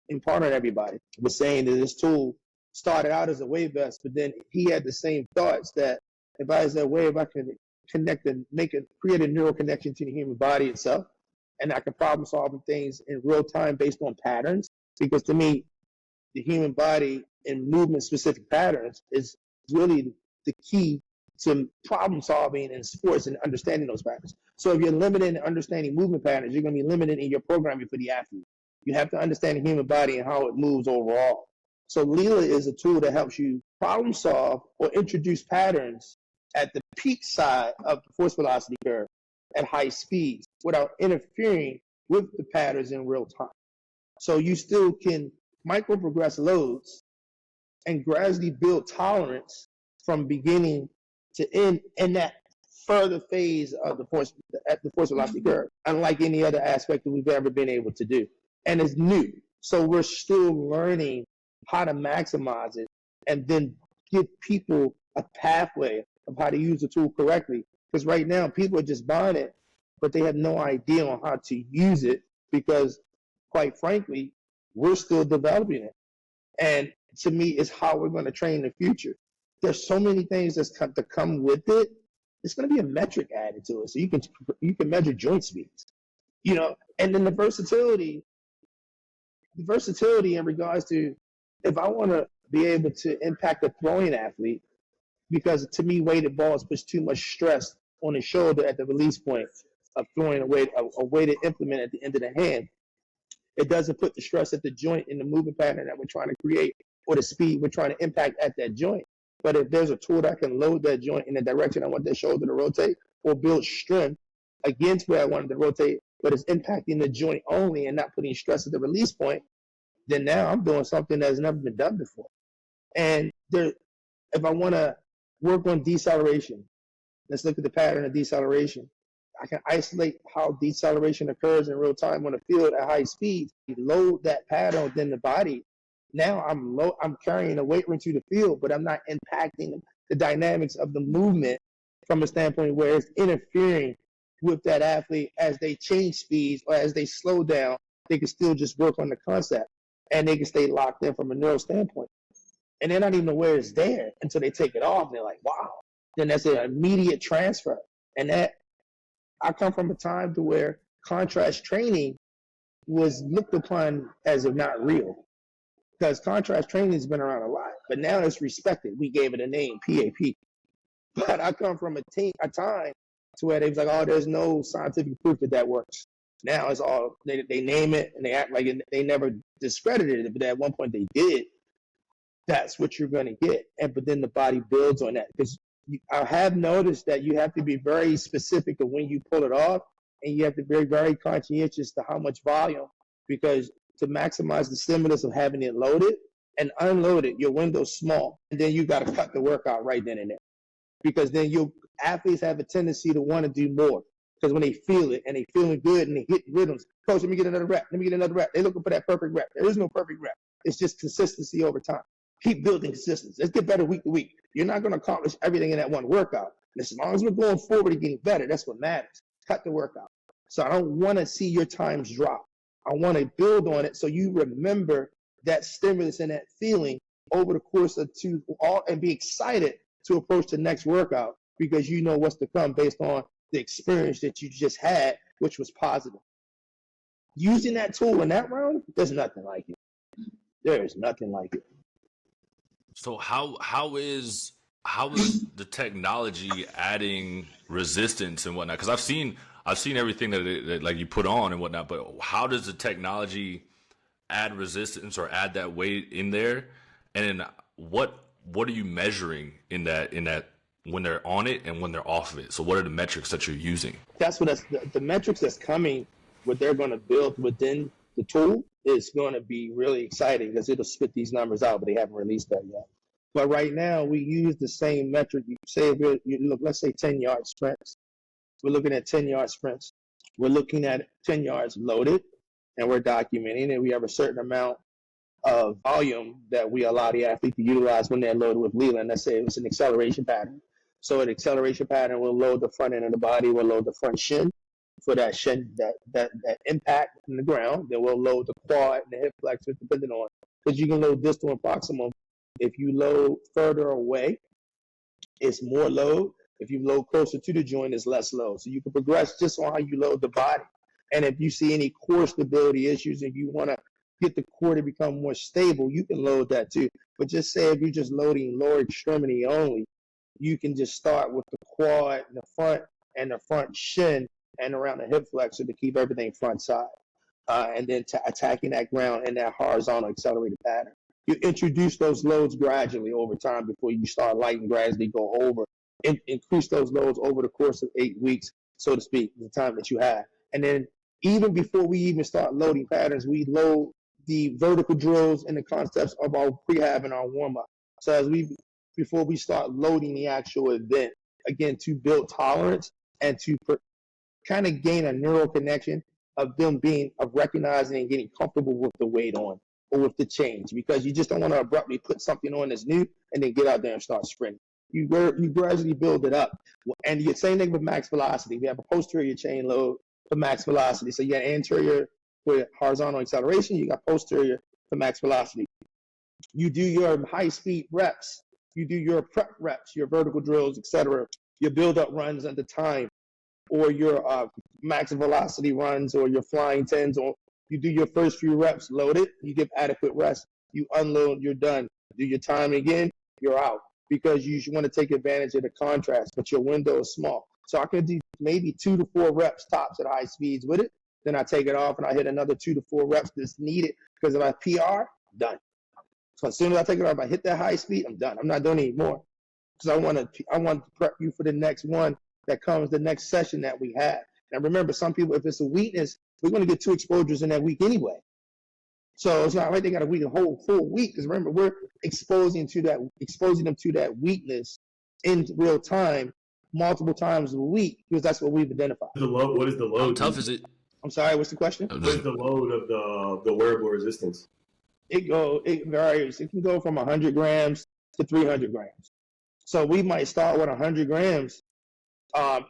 impart on everybody. Was saying that this tool started out as a wave vest, but then he had the same thoughts that if I can connect and create a neural connection to the human body itself, and I can problem solving things in real time based on patterns, because to me, the human body and movement specific patterns is really the key to problem solving in sports and understanding those patterns. So if you're limited in understanding movement patterns, you're going to be limited in your programming for the athlete. You have to understand the human body and how it moves overall. So Leela is a tool that helps you problem solve or introduce patterns at the peak side of the force velocity curve at high speeds without interfering with the patterns in real time. So you still can micro progress loads and gradually build tolerance from beginning to end in that further phase of the force velocity curve, unlike any other aspect that we've ever been able to do. And it's new. So we're still learning how to maximize it and then give people a pathway of how to use the tool correctly. Because right now people are just buying it, but they have no idea on how to use it because, quite frankly, we're still developing it. And to me, it's how we're going to train the future. There's so many things that's to come with it. It's going to be a metric added to it, so you can measure joint speeds, and then the versatility in regards to if I want to be able to impact a throwing athlete, because to me, weighted balls puts too much stress on the shoulder at the release point of throwing a weighted implement at the end of the hand. It doesn't put the stress at the joint in the movement pattern that we're trying to create or the speed we're trying to impact at that joint. But if there's a tool that can load that joint in the direction I want that shoulder to rotate or build strength against where I want it to rotate, but it's impacting the joint only and not putting stress at the release point, then now I'm doing something that's never been done before. And if I want to work on deceleration, let's look at the pattern of deceleration. I can isolate how deceleration occurs in real time on the field at high speeds, load that pattern within the body. Now I'm carrying a weight room to the field, but I'm not impacting the dynamics of the movement from a standpoint where it's interfering with that athlete as they change speeds or as they slow down. They can still just work on the concept and they can stay locked in from a neural standpoint. And they're not even aware it's there until they take it off. And they're like, wow. Then that's an immediate transfer. And that I come from a time to where contrast training was looked upon as if not real. Because contrast training has been around a lot, but now it's respected. We gave it a name, PAP. But I come from a time to where they was like, oh, there's no scientific proof that works. Now it's all, they name it and they act like they never discredited it, but at one point they did. That's what you're going to get. But then the body builds on that. Because I have noticed that you have to be very specific of when you pull it off, and you have to be very conscientious to how much volume, because to maximize the stimulus of having it loaded and unloaded, your window's small. And then you got to cut the workout right then and there. Because then athletes have a tendency to want to do more. Because when they feel it and they feeling good and they hit rhythms, coach, let me get another rep. They're looking for that perfect rep. There is no perfect rep. It's just consistency over time. Keep building consistency. Let's get better week to week. You're not going to accomplish everything in that one workout. And as long as we're going forward and getting better, that's what matters. Cut the workout. So I don't want to see your times drop. I want to build on it so you remember that stimulus and that feeling over the course of and be excited to approach the next workout because you know what's to come based on the experience that you just had, which was positive. Using that tool in that round, there's nothing like it. There is nothing like it. So how is the technology adding resistance and whatnot? Because I've seen everything that like you put on and whatnot, but how does the technology add resistance or add that weight in there? And then what are you measuring in that when they're on it and when they're off of it? So what are the metrics that you're using? That's what the metrics that's coming, what they're going to build within the tool is going to be really exciting because it'll spit these numbers out, but they haven't released that yet. But right now we use the same metric. You say, let's say 10-yard sprints. We're looking at 10-yard sprints. We're looking at 10 yards loaded, and we're documenting it. We have a certain amount of volume that we allow the athlete to utilize when they're loaded with Leland. Let's say it's an acceleration pattern. So an acceleration pattern will load the front end of the body, we'll load the front shin for that shin, that impact in the ground. Then we'll load the quad and the hip flexor depending on, because you can load distal and proximal. If you load further away, it's more load. If you load closer to the joint, it's less load. So you can progress just on how you load the body. And if you see any core stability issues and you want to get the core to become more stable, you can load that too. But just say if you're just loading lower extremity only, you can just start with the quad in the front and the front shin and around the hip flexor to keep everything front side. And then attacking that ground in that horizontal accelerated pattern. You introduce those loads gradually over time before you start light and gradually go over. Increase those loads over the course of 8 weeks, so to speak, the time that you have. And then even before we even start loading patterns, we load the vertical drills and the concepts of our prehab and our warm-up. So before we start loading the actual event, again, to build tolerance and to kind of gain a neural connection of recognizing and getting comfortable with the weight on or with the change, because you just don't want to abruptly put something on that's new and then get out there and start sprinting. You gradually build it up. And the same thing with max velocity. We have a posterior chain load for max velocity. So you got anterior for horizontal acceleration, you got posterior for max velocity. You do your high speed reps, you do your prep reps, your vertical drills, etc., your build up runs at the time, or your max velocity runs, or your flying tens, or you do your first few reps loaded, you give adequate rest, you unload, you're done. Do your time again, you're out, because you want to take advantage of the contrast, but your window is small. So I can do maybe 2 to 4 reps tops at high speeds with it. Then I take it off and I hit another 2 to 4 reps that's needed because if I PR, done. So as soon as I take it off, I hit that high speed, I'm done. I'm not doing any more because I want to prep you for the next one that comes, the next session that we have. And remember, some people, if it's a weakness, we're going to get 2 exposures in that week anyway. So it's not like they got to wait a whole full week, because remember, we're exposing them to that weakness in real time multiple times a week, because that's what we've identified. What is the load? How tough is it? I'm sorry, what's the question? What is the load of the wearable resistance? It varies. It can go from 100 grams to 300 grams. So we might start with 100 grams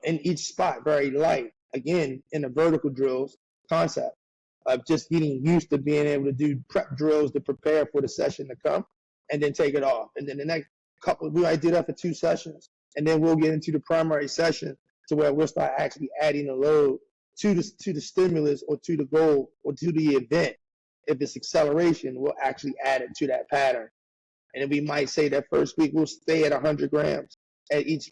in each spot, very light. Again, in the vertical drills concept of just getting used to being able to do prep drills to prepare for the session to come, and then take it off. And then the next couple, we might do that for 2 sessions, and then we'll get into the primary session to where we'll start actually adding a load to the stimulus or to the goal or to the event. If it's acceleration, we'll actually add it to that pattern. And then we might say that first week we'll stay at 100 grams at each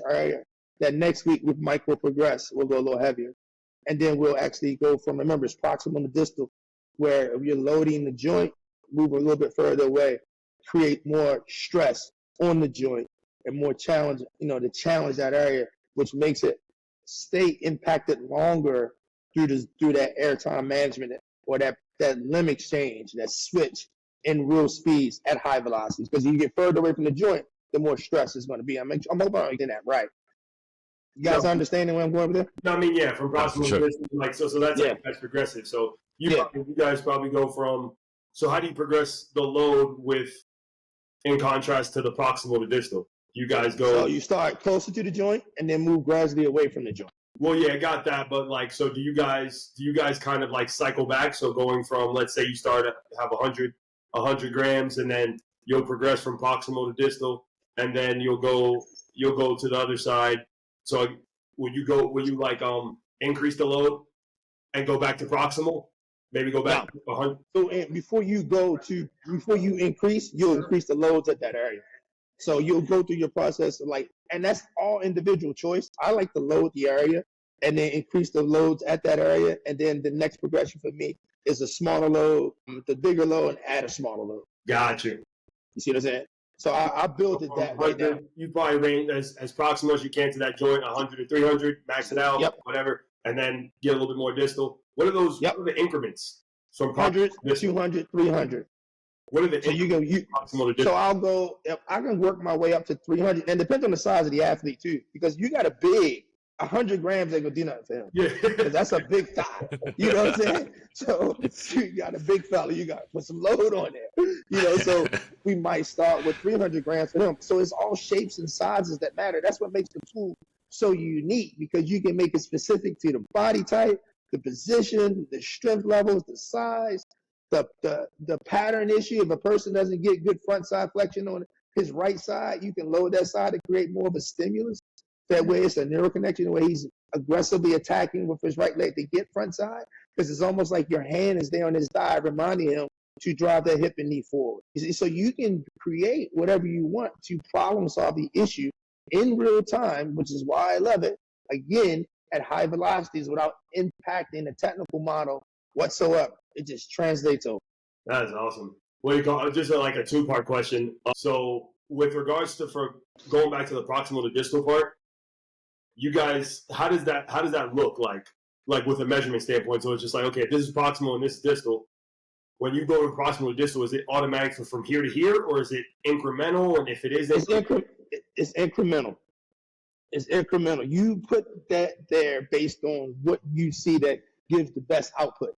area. That next week we micro progress, we'll go a little heavier. And then we'll actually go from, remember, it's proximal to distal, where if you're loading the joint, move a little bit further away, create more stress on the joint and more challenge, to challenge that area, which makes it stay impacted longer through that airtime management or that limb exchange, that switch in real speeds at high velocities. Because you get further away from the joint, the more stress is going to be. I'm hoping I'm getting that right. You guys understanding where I'm going with there? No, I mean, yeah, from proximal to distal, so that's that's progressive. So you guys probably go from. So how do you progress the load in contrast to the proximal to distal? You guys So go. you start closer to the joint and then move gradually away from the joint. Well, yeah, I got that, but like, so do you guys kind of like cycle back? So going from, let's say you start at have 100 grams, and then you'll progress from proximal to distal, and then you'll go to the other side. So will you like increase the load and go back to proximal? Maybe go back to 100. So before you increase, you'll increase the loads at that area. So you'll go through your process of and that's all individual choice. I like to load the area and then increase the loads at that area. And then the next progression for me is a smaller load, the bigger load, and add a smaller load. Gotcha. You see what I'm saying? So I built it that way now. You probably range as proximal as you can to that joint, 100 to 300, max it out, whatever, and then get a little bit more distal. What are those? What are the increments? From 100, 200, 300. What are the so proximal to so I'll go. I can work my way up to 300, and it depends on the size of the athlete too, because you got a big 100 grams ain't gonna do nothing for him. Yeah, because that's a big thigh. You know what I'm saying? So you got a big fella, you got to put some load on there. You know, so we might start with 300 grams for him. So it's all shapes and sizes that matter. That's what makes the tool so unique, because you can make it specific to the body type, the position, the strength levels, the size. The pattern issue. If a person doesn't get good front side flexion on his right side, you can load that side to create more of a stimulus. That way it's a neural connection where he's aggressively attacking with his right leg to get front side, because it's almost like your hand is there on his thigh reminding him to drive that hip and knee forward. So you can create whatever you want to problem solve the issue in real time, which is why I love it, again, at high velocities without impacting the technical model whatsoever. It just translates over. That is awesome. What do you call it? Just like a two-part question. So with regards to going back to the proximal to distal part, you guys, how does that look like with a measurement standpoint? So it's just like, okay, this is proximal and this is distal. When you go to proximal to distal, is it automatic from here to here, or is it incremental? And if it is, it's incremental. It's incremental. You put that there based on what you see that gives the best output.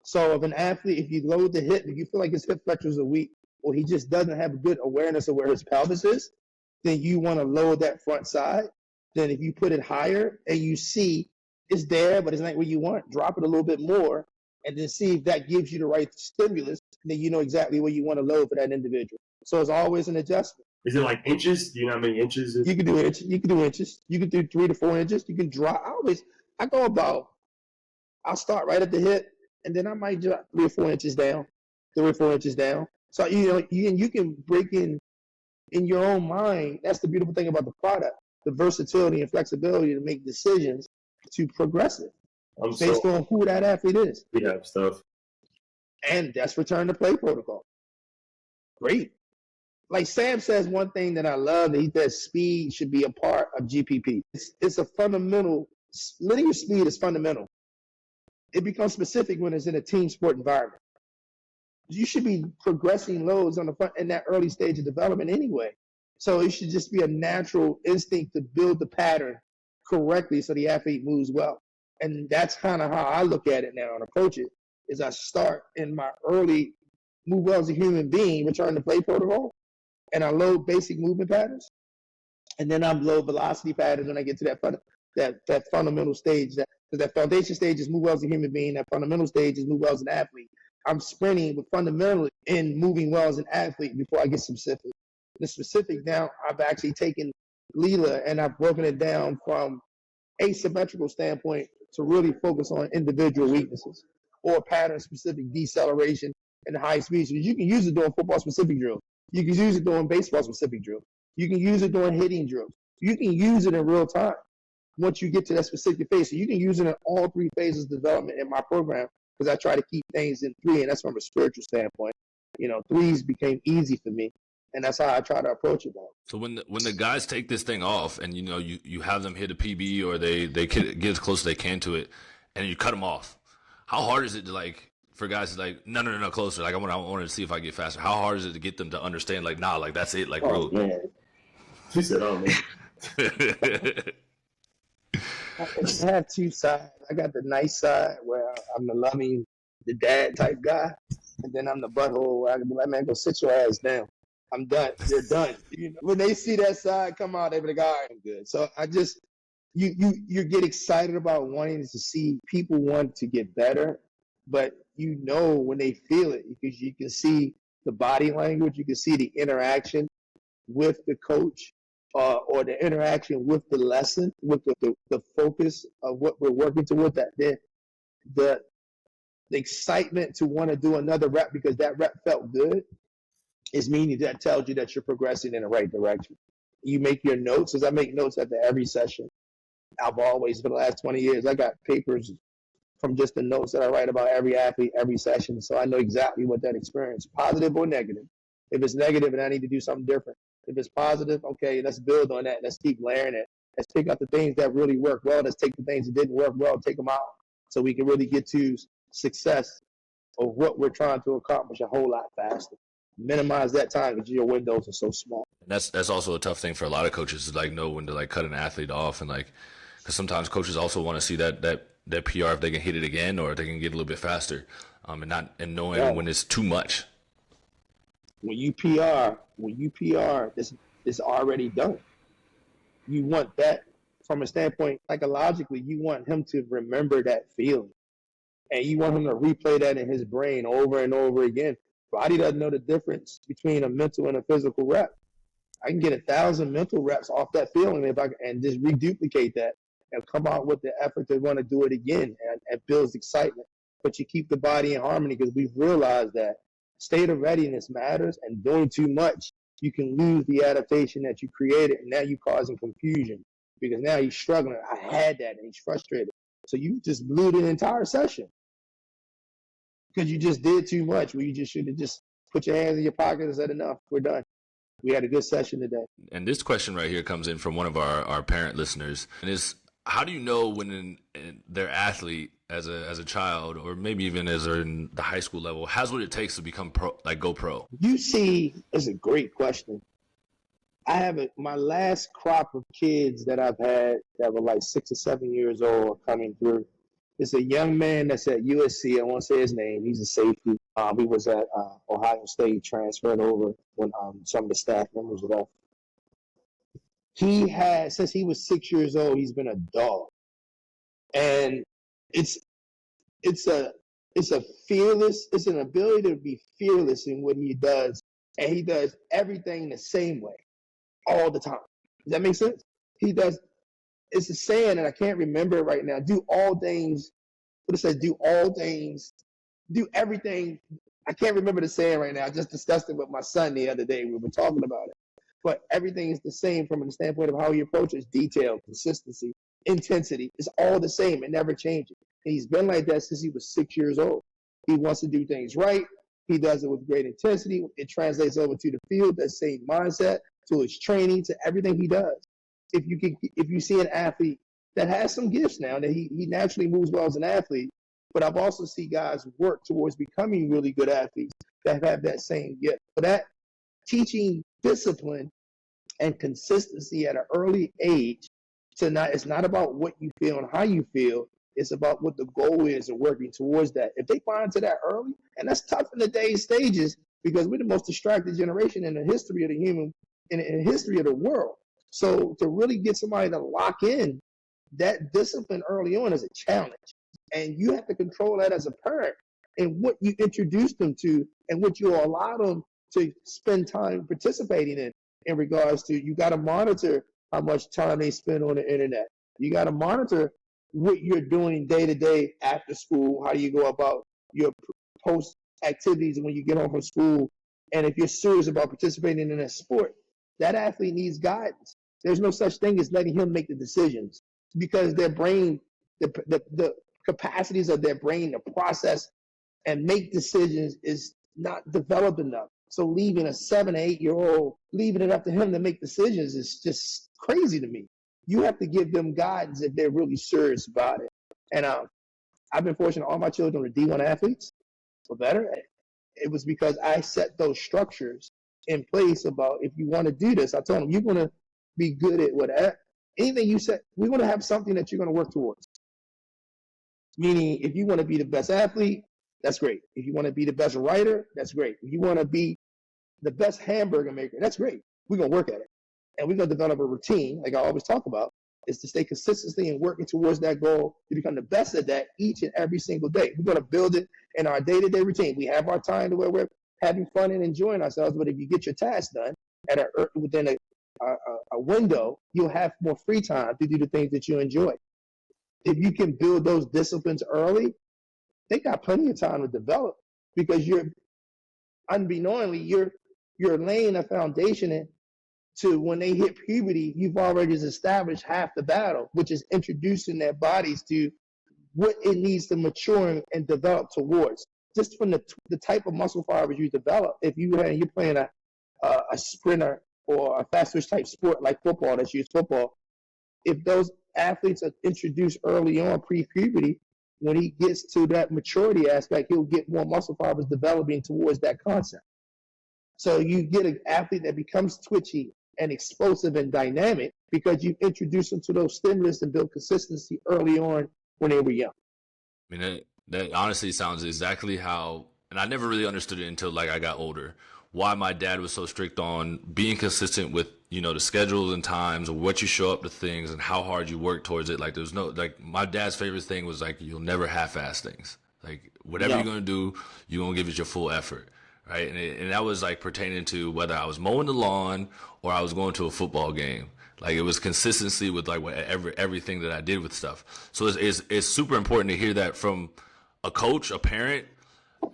So if an athlete, if you load the hip, if you feel like his hip flexors are weak, or he just doesn't have a good awareness of where his pelvis is, then you want to load that front side. Then if you put it higher and you see it's there, but it's not where you want, drop it a little bit more, and then see if that gives you the right stimulus, then you know exactly where you want to load for that individual. So it's always an adjustment. Is it like inches? Do you know how many inches? You can do inches. You can do inches. You can do 3 to 4 inches. You can drop. I'll start right at the hip, and then I might drop 3 or 4 inches down, 3 or 4 inches down. So you can break in your own mind. That's the beautiful thing about the product, the versatility and flexibility to make decisions to progress it based on who that athlete is. Yeah, stuff. And that's return to play protocol. Great. Like Sam says, one thing that I love, that he says speed should be a part of GPP. It's a fundamental. Linear speed is fundamental. It becomes specific when it's in a team sport environment. You should be progressing loads on the front in that early stage of development anyway. So it should just be a natural instinct to build the pattern correctly so the athlete moves well. And that's kind of how I look at it now and approach it, is I start in my early move well as a human being, return to play protocol, and I load basic movement patterns. And then I load velocity patterns when I get to that fundamental stage. Because that foundation stage is move well as a human being. That fundamental stage is move well as an athlete. I'm sprinting with fundamentally in moving well as an athlete before I get specific. The specific now, I've actually taken Leela and I've broken it down from asymmetrical standpoint to really focus on individual weaknesses or pattern-specific deceleration and high speed. So you can use it doing football-specific drills. You can use it doing baseball-specific drills. You can use it doing hitting drills. You can use it in real time once you get to that specific phase. So you can use it in all 3 phases of development in my program, because I try to keep things in 3, and that's from a spiritual standpoint. 3s became easy for me, and that's how I try to approach it now. So when the guys take this thing off, and you have them hit a PB, or they get as close as they can to it, and you cut them off, how hard is it to for guys to no closer, I want to see if I get faster? How hard is it to get them to understand that's it, bro? Man. She said, oh man. I have 2 sides. I got the nice side where I'm the loving, the dad type guy, and then I'm the butthole where I can be like, man, go sit your ass down. I'm done. You're done. When they see that side come out, they be like, all right, I'm good. So I just, you get excited about wanting to see people want to get better, but when they feel it, because you can see the body language, you can see the interaction with the coach, or the interaction with the lesson, with the focus of what we're working toward, that the excitement to want to do another rep because that rep felt good is meaning that tells you that you're progressing in the right direction. You make your notes, as I make notes after every session. I've always, for the last 20 years, I got papers from just the notes that I write about every athlete, every session. So I know exactly what that experience, positive or negative. If it's negative and I need to do something different. If it's positive, okay, let's build on that. Let's keep layering it. Let's pick up the things that really work well. Let's take the things that didn't work well, take them out so we can really get to success of what we're trying to accomplish a whole lot faster. Minimize that time because your windows are so small. That's also a tough thing for a lot of coaches to know when to cut an athlete off, and because sometimes coaches also want to see that PR if they can hit it again or if they can get a little bit faster, and knowing when it's too much. When you PR, it's already done. You want that from a standpoint psychologically. You want him to remember that feeling, and you want him to replay that in his brain over and over again. Body doesn't know the difference between a mental and a physical rep. I can get 1,000 mental reps off that feeling and just reduplicate that and come out with the effort to want to do it again, and builds excitement. But you keep the body in harmony because we've realized that state of readiness matters, and doing too much, you can lose the adaptation that you created, and now you're causing confusion because now he's struggling. I had that, and he's frustrated. So you just blew the entire session because you just did too much. Where you just should have just put your hands in your pocket and said, enough, we're done. We had a good session today. And this question right here comes in from one of our parent listeners, and is, how do you know when their athlete as a child, or maybe even as they're in the high school level, has what it takes to become pro, go pro? You see, it's a great question. I have my last crop of kids that I've had that were 6 or 7 years old coming through. It's a young man that's at USC. I won't say his name. He's a safety. He was at Ohio State, transferred over when some of the staff members left. He had, since he was 6 years old, he's been a dog. And it's an ability to be fearless in what he does. And he does everything the same way all the time. Does that make sense? It's a saying, and I can't remember it right now. Do all things. What it says, do all things, do everything. I can't remember the saying right now. I just discussed it with my son the other day. We were talking about it. But everything is the same from the standpoint of how he approaches detail, consistency, intensity. It's all the same. It never changes. And he's been like that since he was 6 years old. He wants to do things right. He does it with great intensity. It translates over to the field, that same mindset, to his training, to everything he does. If you see an athlete that has some gifts now, that he naturally moves well as an athlete, but I've also seen guys work towards becoming really good athletes that have that same gift. But that teaching discipline and consistency at an early age, it's not about what you feel and how you feel. It's about what the goal is and working towards that. If they find to that early, and that's tough in today's stages because we're the most distracted generation in the history of in the history of the world. So to really get somebody to lock in that discipline early on is a challenge. And you have to control that as a parent and what you introduce them to and what you allow them to spend time participating in regards to, you got to monitor how much time they spend on the internet. You got to monitor what you're doing day to day after school. How do you go about your post activities when you get home from school? And if you're serious about participating in a sport, that athlete needs guidance. There's no such thing as letting him make the decisions because their brain, the capacities of their brain to process and make decisions is not developed enough. So leaving a 7 or 8 year old, leaving it up to him to make decisions is just crazy to me. You have to give them guidance if they're really serious about it. And I've been fortunate, all my children are D1 athletes, or better. It was because I set those structures in place about, if you want to do this, I told them, you're going to be good at whatever. Anything you said, we're going to have something that you're going to work towards. Meaning, if you want to be the best athlete, that's great. If you want to be the best writer, that's great. If you want to be the best hamburger maker. That's great. We're going to work at it. And we're going to develop a routine, like I always talk about, is to stay consistently and working towards that goal to become the best at that each and every single day. We're going to build it in our day-to-day routine. We have our time to where we're having fun and enjoying ourselves, but if you get your tasks done within a window, you'll have more free time to do the things that you enjoy. If you can build those disciplines early, they got plenty of time to develop, because unbeknowingly, you're laying a foundation to when they hit puberty, you've already established half the battle, which is introducing their bodies to what it needs to mature and develop towards. Just from the type of muscle fibers you develop, if you're playing a sprinter or a fast twitch type sport like football, that's used football, if those athletes are introduced early on pre-puberty, when he gets to that maturity aspect, he'll get more muscle fibers developing towards that concept. So you get an athlete that becomes twitchy and explosive and dynamic because you introduce them to those stimulus and build consistency early on when they were young. I mean, that honestly sounds exactly how, and I never really understood it until like I got older, why my dad was so strict on being consistent with, the schedules and times of what you show up to things and how hard you work towards it. Like there's no, like my dad's favorite thing was like, you'll never half-ass things. Like whatever you're going to do, you're going to give it your full effort. Right. And that was like pertaining to whether I was mowing the lawn or I was going to a football game. Like it was consistency with like everything that I did with stuff. So it's super important to hear that from a coach, a parent,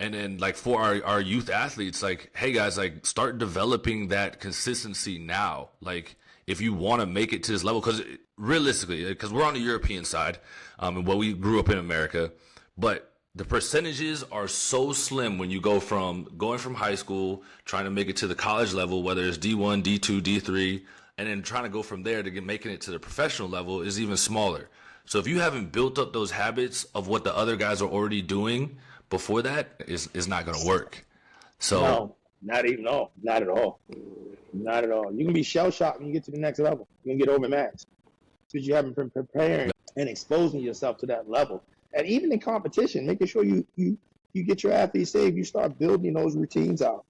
and then like for our youth athletes, like, hey guys, like start developing that consistency now. Like if you want to make it to this level, because realistically, because we're on the European side, and we grew up in America, but the percentages are so slim when you going from high school, trying to make it to the college level, whether it's D1, D2, D3, and then trying to go from there to making it to the professional level is even smaller. So if you haven't built up those habits of what the other guys are already doing before that, is not going to work. So no, not at all. Not at all. You can be shell shocked when you get to the next level. You can get overmatched because you haven't been preparing and exposing yourself to that level. And even in competition, making sure you get your athletes safe, you start building those routines out.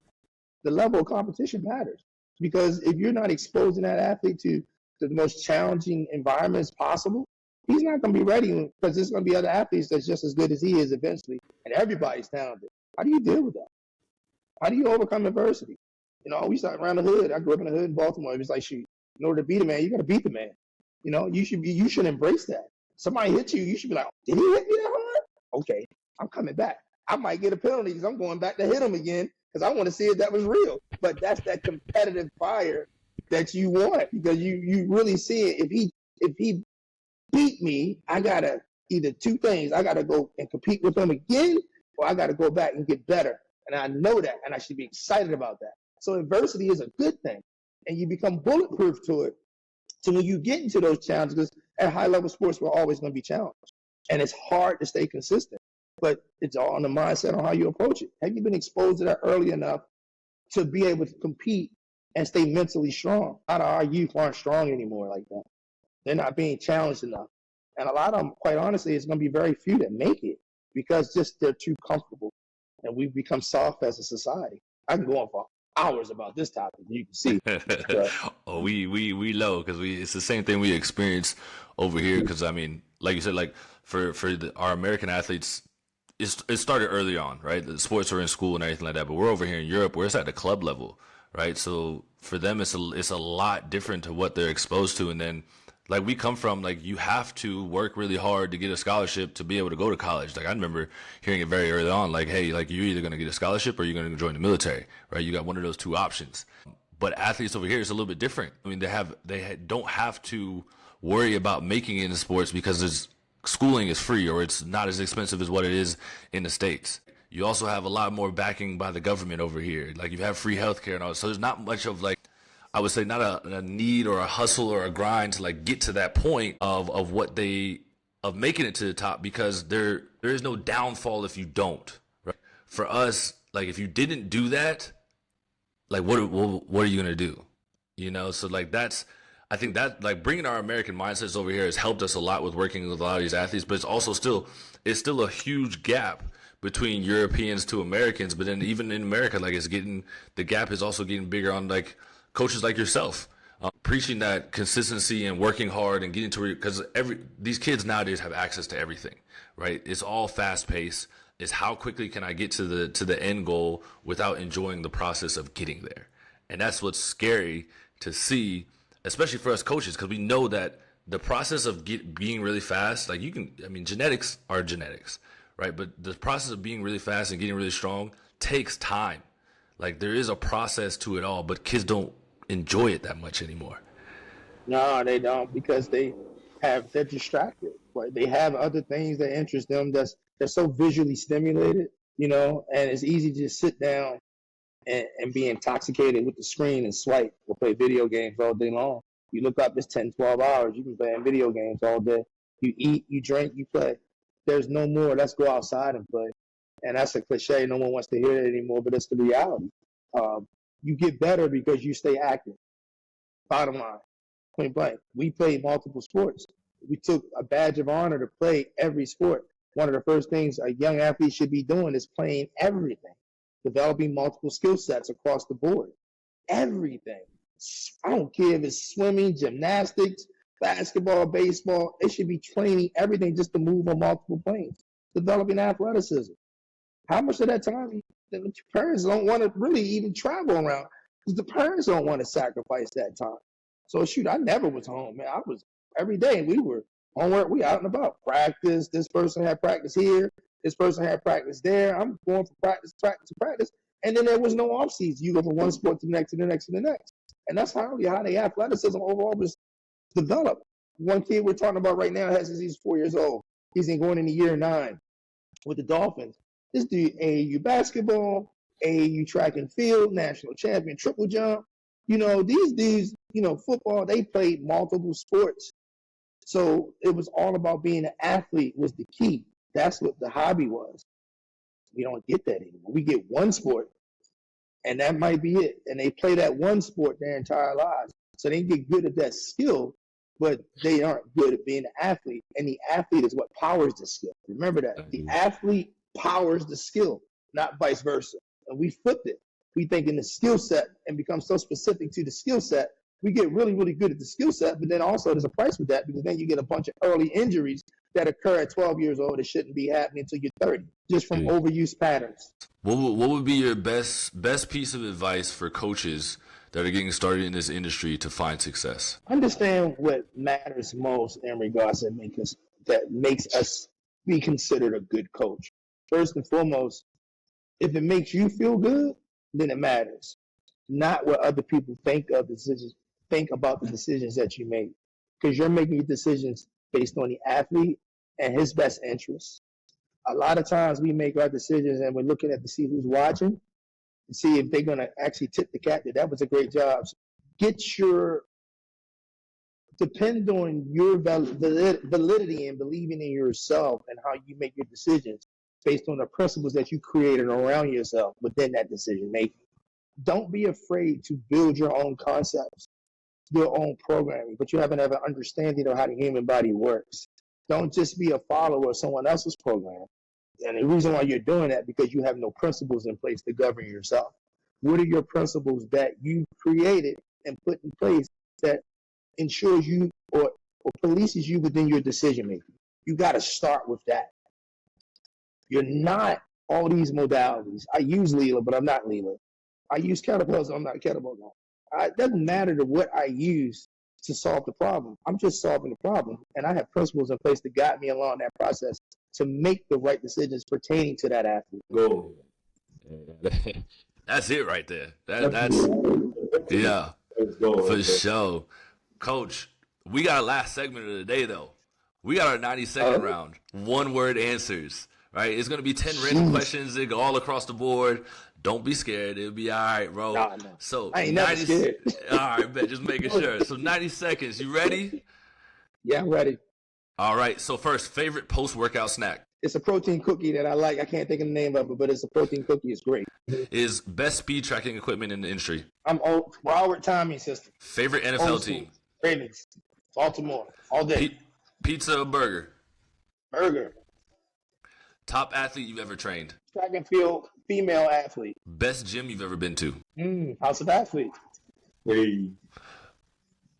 The level of competition matters, because if you're not exposing that athlete to the most challenging environments possible, he's not going to be ready, because there's going to be other athletes that's just as good as he is eventually, and everybody's talented. How do you deal with that? How do you overcome adversity? We started around the hood. I grew up in the hood in Baltimore. It was like, shoot, in order to beat a man, you got to beat the man. You should embrace that. Somebody hit you, you should be like, did he hit me that hard? Okay, I'm coming back. I might get a penalty because I'm going back to hit him again because I want to see if that was real. But that's that competitive fire that you want, because you really see it. If he beat me, I got to either two things. I got to go and compete with him again, or I got to go back and get better. And I know that, and I should be excited about that. So adversity is a good thing, and you become bulletproof to it. So when you get into those challenges, at high-level sports, we're always going to be challenged. And it's hard to stay consistent. But it's all on the mindset on how you approach it. Have you been exposed to that early enough to be able to compete and stay mentally strong? A lot of our youth aren't strong anymore like that. They're not being challenged enough. And a lot of them, quite honestly, it's going to be very few that make it because just they're too comfortable. And we've become soft as a society. I can go on for hours about this topic. You can see. Oh, we low because it's the same thing we experience over here. Because I mean, like you said, like for our American athletes, it started early on, right? The sports are in school and everything like that. But we're over here in Europe, where it's at the club level, right? So for them, it's a lot different to what they're exposed to. And then, like we come from, like you have to work really hard to get a scholarship to be able to go to college. Like I remember hearing it very early on, like, hey, like you're either going to get a scholarship or you're going to join the military, right? You got one of those two options. But athletes over here is a little bit different. I mean, they don't have to worry about making it in sports because schooling is free, or it's not as expensive as what it is in the States. You also have a lot more backing by the government over here. Like you have free healthcare and all. So there's not much of like, I would say not a need or a hustle or a grind to like get to that point of making it to the top, because there is no downfall if you don't. Right? For us, like if you didn't do that, like what are you gonna do? So like I think that like bringing our American mindsets over here has helped us a lot with working with a lot of these athletes, but it's still a huge gap between Europeans to Americans, but then even in America, like the gap is also getting bigger on like coaches like yourself, preaching that consistency and working hard and getting to because these kids nowadays have access to everything, right? It's all fast paced. It's how quickly can I get to the end goal without enjoying the process of getting there, and that's what's scary to see, especially for us coaches, because we know that the process of being really fast, like genetics are genetics, right? But the process of being really fast and getting really strong takes time. Like there is a process to it all, but kids don't enjoy it that much anymore. No, they don't because they're distracted. Right? They have other things that interest them they're so visually stimulated, and it's easy to just sit down and be intoxicated with the screen and swipe or play video games all day long. You look up, it's 10, 12 hours. You can play video games all day. You eat, you drink, you play. There's no more. Let's go outside and play. And that's a cliche. No one wants to hear it anymore, but it's the reality. You get better because you stay active. Bottom line, point blank. We played multiple sports. We took a badge of honor to play every sport. One of the first things a young athlete should be doing is playing everything, developing multiple skill sets across the board. Everything. I don't care if it's swimming, gymnastics, basketball, baseball. It should be training everything just to move on multiple planes, developing athleticism. How much of that time the parents don't want to really even travel around because the parents don't want to sacrifice that time. So shoot, I never was home, man. I was every day. We were homework. We out and about. Practice. This person had practice here. This person had practice there. I'm going for practice. And then there was no off season. You go from one sport to the next, to the next, to the next. And that's how the athleticism overall was developed. One kid we're talking about right now has since he's 4 years old. He's going into year 9 with the Dolphins. This dude, AAU basketball, AAU track and field, national champion, triple jump. These dudes, football, they played multiple sports. So it was all about being an athlete was the key. That's what the hobby was. We don't get that anymore. We get one sport, and that might be it. And they play that one sport their entire lives. So they get good at that skill, but they aren't good at being an athlete. And the athlete is what powers the skill. Remember that. The athlete powers the skill, not vice versa. And we flipped it. We think in the skill set and become so specific to the skill set, we get really, really good at the skill set, but then also there's a price with that because then you get a bunch of early injuries that occur at 12 years old that shouldn't be happening until you're 30, just from overuse patterns. What would be your best piece of advice for coaches that are getting started in this industry to find success? Understand what matters most in regards to that makes us be considered a good coach. First and foremost, if it makes you feel good, then it matters. Not what other people think about the decisions that you make. Because you're making your decisions based on the athlete and his best interests. A lot of times we make our decisions and we're looking at to see who's watching and see if they're going to actually tip the cap that was a great job. Depend on your validity and believing in yourself and how you make your decisions based on the principles that you created around yourself within that decision making. Don't be afraid to build your own concepts, your own programming, but you have to have an understanding of how the human body works. Don't just be a follower of someone else's program. And the reason why you're doing that because you have no principles in place to govern yourself. What are your principles that you created and put in place that ensures you or polices you within your decision making? You got to start with that. You're not all these modalities. I use Leela, but I'm not Leela. I use kettlebells, I'm not kettlebell guy. It doesn't matter to what I use to solve the problem. I'm just solving the problem. And I have principles in place to guide me along that process to make the right decisions pertaining to that athlete. Go. That's it right there. That's yeah, for sure. Coach, we got a last segment of the day, though. We got our 90-second round. One-word answers, right? It's going to be 10 random questions that go all across the board. Don't be scared. It'll be all right, bro. No. So I ain't never scared. All right, bet. Just making sure. So 90 seconds. You ready? Yeah, I'm ready. All right. So first, favorite post-workout snack? It's a protein cookie that I like. I can't think of the name of it, but it's a protein cookie. It's great. Is best speed tracking equipment in the industry? I'm old. Broward timing system. Favorite NFL team? Ravens. Baltimore. All day. Pizza or burger? Burger. Top athlete you've ever trained. Track and field female athlete. Best gym you've ever been to. House of Athlete. Hey,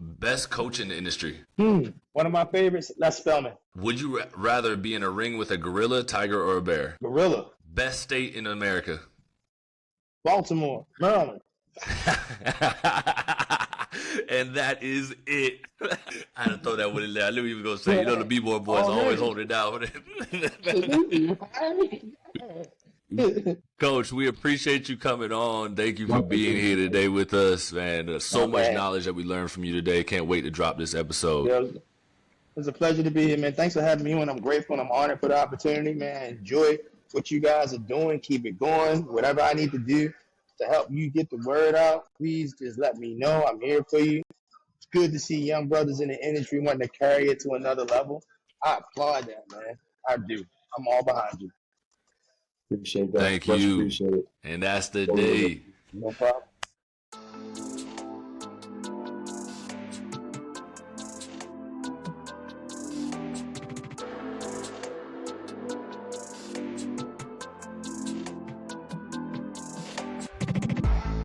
Best coach in the industry. One of my favorites, Les Spellman. Would you rather be in a ring with a gorilla, tiger, or a bear? Gorilla. Best state in America. Baltimore. Maryland. And that is it. I had to throw that one in there. I knew he was going to say, the B-boy boys always hold it down. Coach, we appreciate you coming on. Thank you for being here today with us, man. There's so much knowledge that we learned from you today. Can't wait to drop this episode. Yeah, it was a pleasure to be here, man. Thanks for having me on. I'm grateful and I'm honored for the opportunity, man. Enjoy what you guys are doing. Keep it going. Whatever I need to do to help you get the word out, please just let me know. I'm here for you. It's good to see young brothers in the industry wanting to carry it to another level. I applaud that, man. I do. I'm all behind you. appreciate that. Thank Much you. appreciate it. And that's the day. No problem.